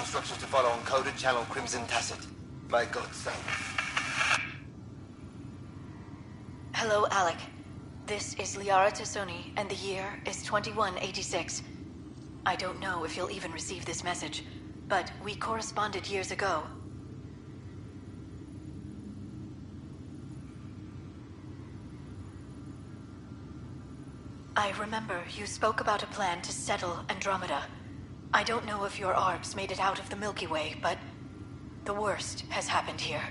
Instructions to follow on coded channel Crimson Tacit. May God save. Hello, Alec. This is Liara Tassoni, and the year is 2186. I don't know if you'll even receive this message, but we corresponded years ago. I remember you spoke about a plan to settle Andromeda. I don't know if your ARBs made it out of the Milky Way, but the worst has happened here.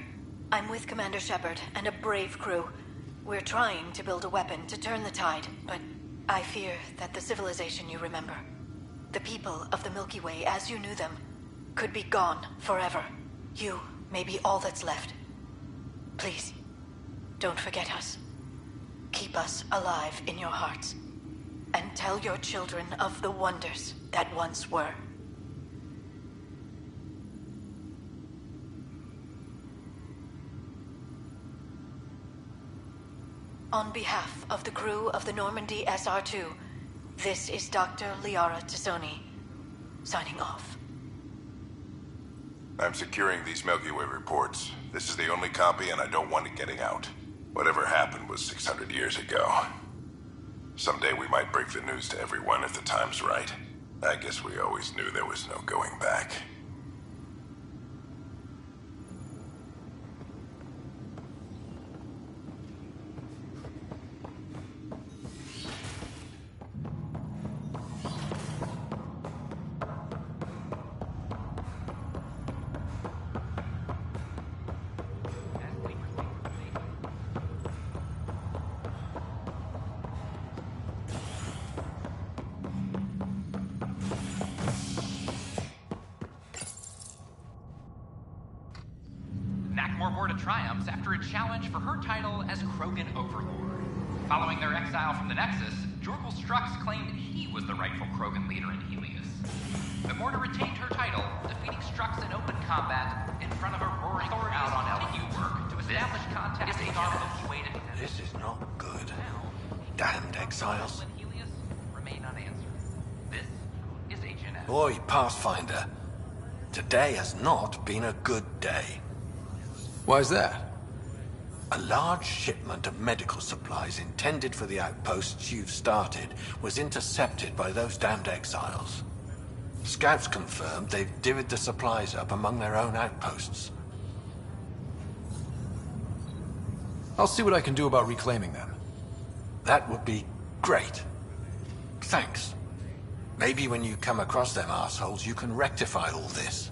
I'm with Commander Shepard and a brave crew. We're trying to build a weapon to turn the tide, but I fear that the civilization you remember, the people of the Milky Way as you knew them, could be gone forever. You may be all that's left. Please, don't forget us. Keep us alive in your hearts. And tell your children of the wonders that once were. On behalf of the crew of the Normandy SR2, this is Dr. Liara Tassoni, signing off. I'm securing these Milky Way reports. This is the only copy and I don't want it getting out. Whatever happened was 600 years ago. Someday we might break the news to everyone if the time's right. I guess we always knew there was no going back. Triumphs after a challenge for her title as Krogan Overlord. Following their exile from the Nexus, Jorgal Strux claimed he was the rightful Krogan leader in Helios. The Mortar retained her title, defeating Strux in open combat in front of a roaring authorities out on continue work to establish contact with our Milky Way to This is not good. Damned exiles. Helios remain unanswered. This is HNS. Boy, Pathfinder. Today has not been a good day. Why's that? A large shipment of medical supplies intended for the outposts you've started was intercepted by those damned exiles. Scouts confirmed they've divvied the supplies up among their own outposts. I'll see what I can do about reclaiming them. That would be great. Thanks. Maybe when you come across them assholes, you can rectify all this.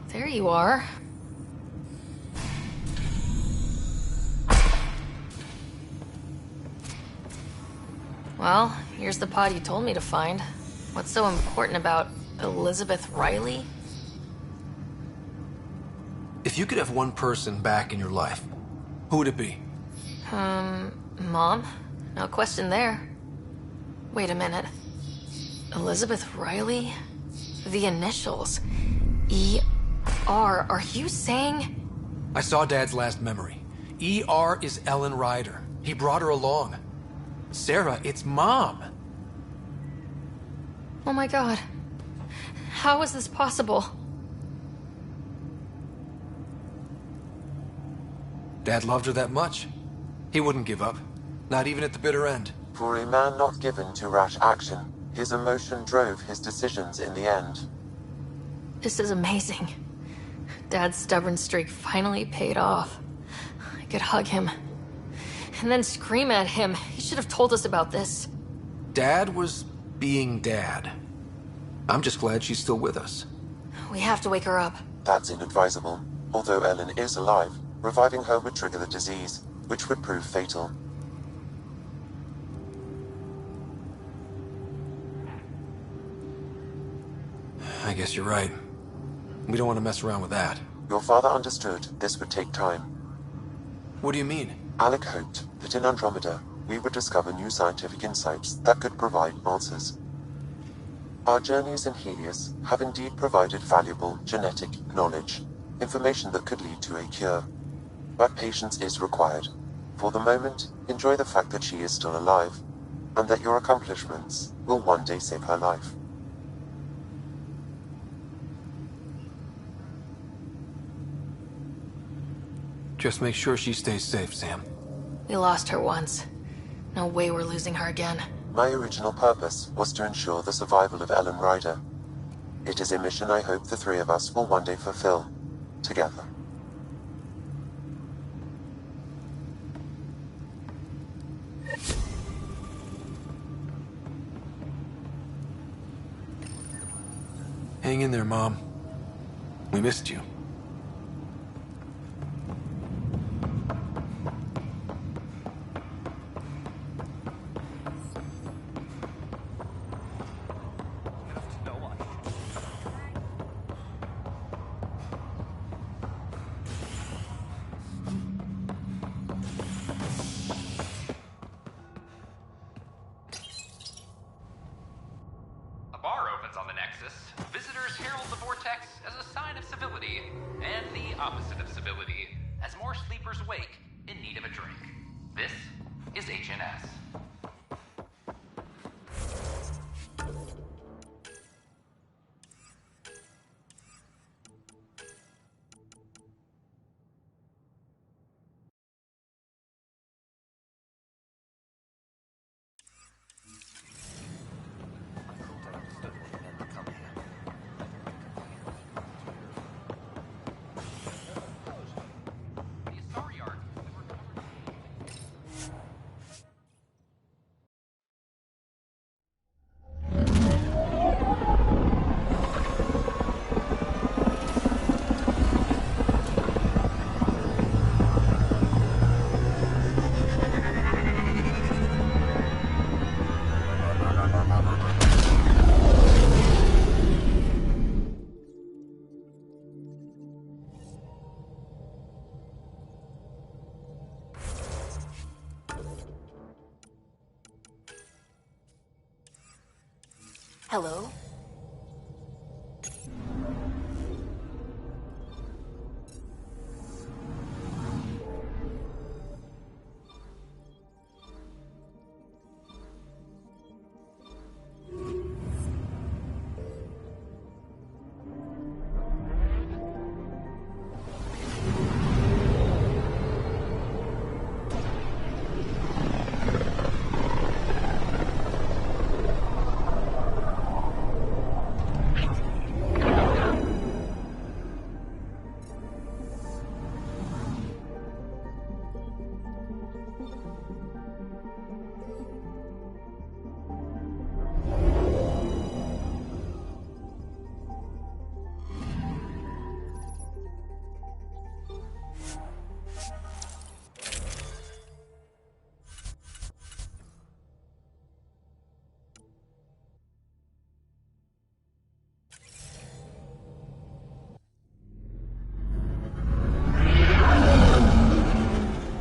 There you are. Well, here's the pod you told me to find. What's so important about Elizabeth Riley? If you could have one person back in your life, who would it be? Mom? No question there. Wait a minute. Elizabeth Riley? The initials. E.R. Are you saying? I saw Dad's last memory. E.R. is Ellen Ryder. He brought her along. Sarah, it's Mom. Oh my god. How is this possible? Dad loved her that much. He wouldn't give up. Not even at the bitter end. For a man not given to rash action, his emotion drove his decisions in the end. This is amazing. Dad's stubborn streak finally paid off. I could hug him. And then scream at him. He should have told us about this. Dad was being Dad. I'm just glad she's still with us. We have to wake her up. That's inadvisable. Although Ellen is alive, reviving her would trigger the disease, which would prove fatal. I guess you're right. We don't want to mess around with that. Your father understood this would take time. What do you mean? Alec hoped that in Andromeda, we would discover new scientific insights that could provide answers. Our journeys in Helios have indeed provided valuable genetic knowledge, information that could lead to a cure. But patience is required. For the moment, enjoy the fact that she is still alive, and that your accomplishments will one day save her life. Just make sure she stays safe, Sam. We lost her once. No way we're losing her again. My original purpose was to ensure the survival of Ellen Ryder. It is a mission I hope the three of us will one day fulfill, together. Hang in there, Mom. We missed you. A bar opens on the Nexus. Visitors herald the vortex as a sign of civility, and the opposite of civility, as more sleepers wake in need of a drink. This is HNS. Hello?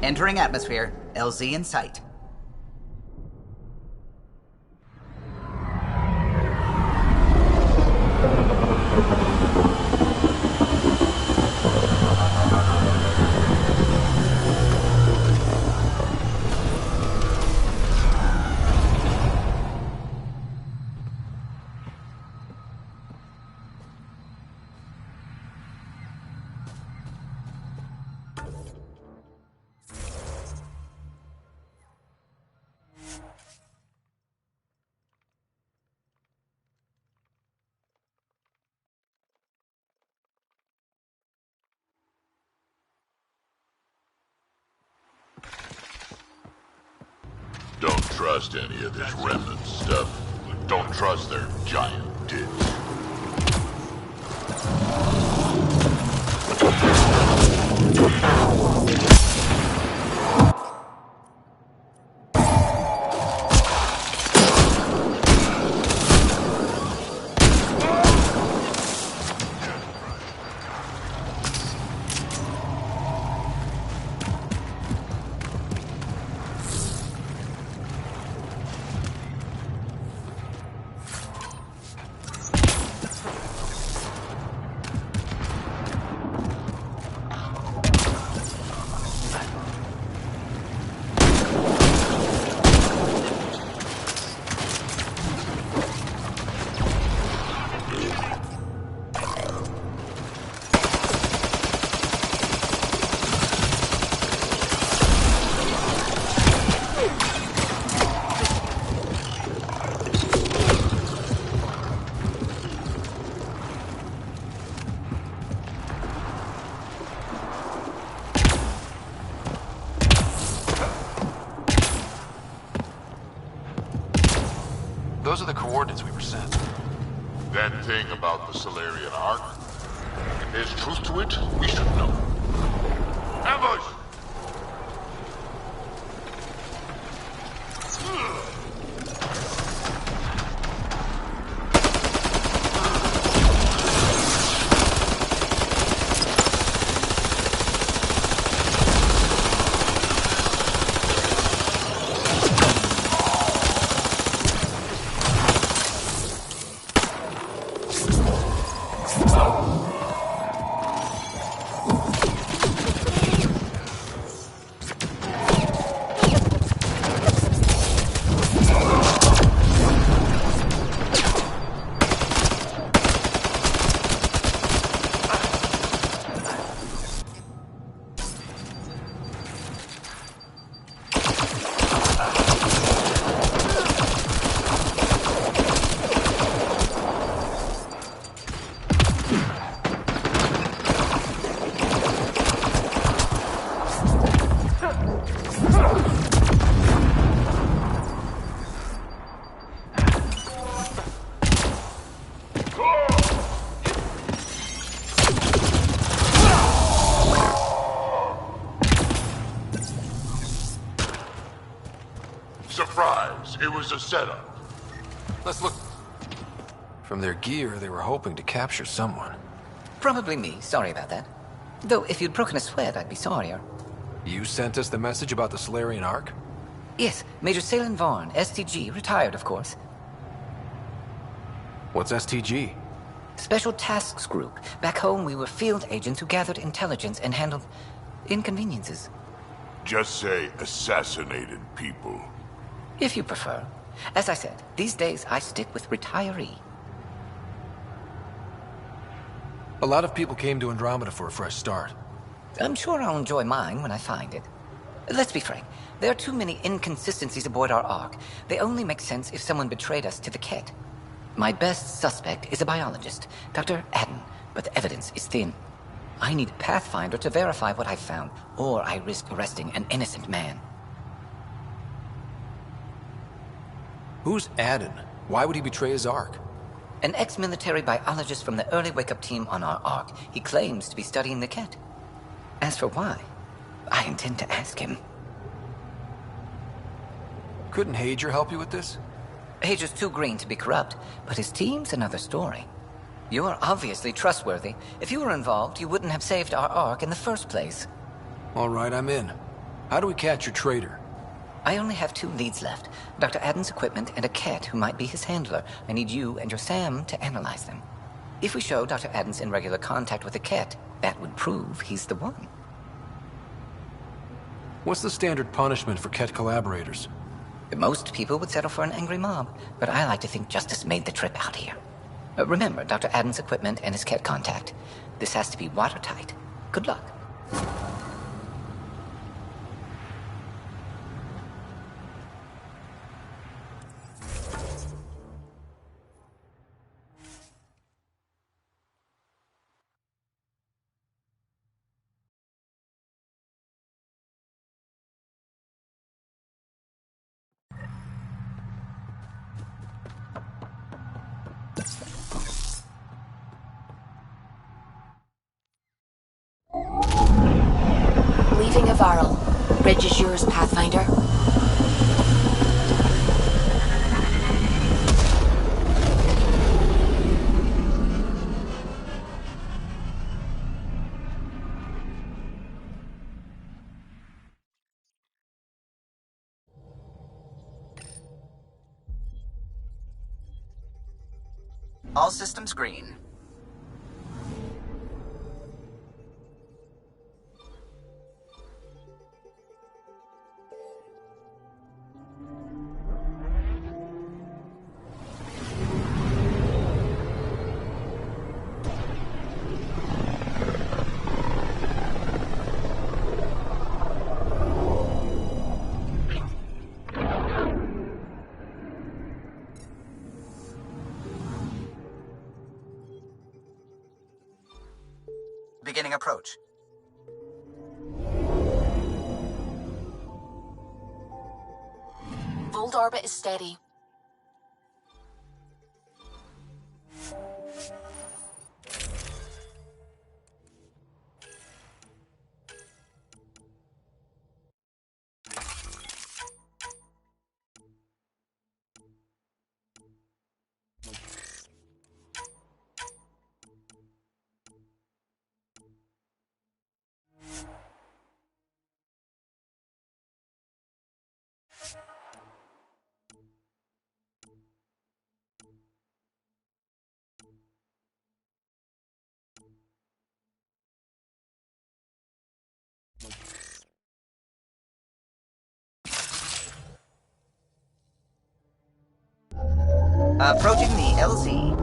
Entering atmosphere. LZ in sight. Don't trust any of this remnant stuff. Don't trust their giant tits. Those are the coordinates we were sent. That thing about the Solarian Ark? If there's truth to it, we should know. Ambush! Surprise! It was a setup. Let's look. From their gear, they were hoping to capture someone. Probably me. Sorry about that. Though, if you'd broken a sweat, I'd be sorrier. You sent us the message about the Solarian Ark? Yes, Major Salin Vaughn, STG, retired, of course. What's STG? Special Tasks Group. Back home, we were field agents who gathered intelligence and handled inconveniences. Just say assassinated people. If you prefer. As I said, these days I stick with retiree. A lot of people came to Andromeda for a fresh start. I'm sure I'll enjoy mine when I find it. Let's be frank. There are too many inconsistencies aboard our Ark. They only make sense if someone betrayed us to the Ket. My best suspect is a biologist, Dr. Adden, but the evidence is thin. I need a Pathfinder to verify what I've found, or I risk arresting an innocent man. Who's Adden? Why would he betray his Ark? An ex-military biologist from the early wake-up team on our Ark. He claims to be studying the Ket. As for why, I intend to ask him. Couldn't Hager help you with this? Hager's too green to be corrupt, but his team's another story. You're obviously trustworthy. If you were involved, you wouldn't have saved our Ark in the first place. All right, I'm in. How do we catch your traitor? I only have 2 leads left. Dr. Adden's equipment and a Ket who might be his handler. I need you and your Sam to analyze them. If we show Dr. Adden's in regular contact with the Ket, that would prove he's the one. What's the standard punishment for Ket collaborators? Most people would settle for an angry mob, but I like to think justice made the trip out here. Remember Dr. Adden's equipment and his Ket contact. This has to be watertight. Good luck. Leaving Avarl. Bridge is yours, Pathfinder. All systems green. Beginning approach. Volt orbit is steady. Approaching the LZ.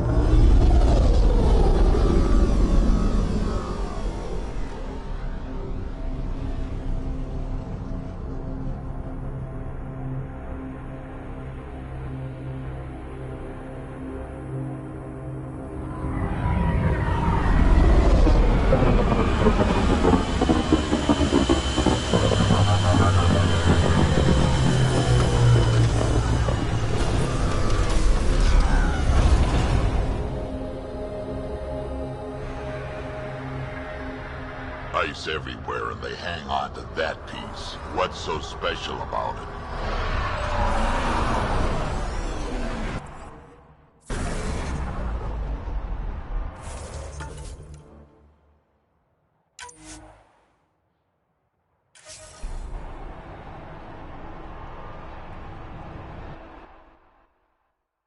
Ice everywhere and they hang on to that piece. What's so special about it?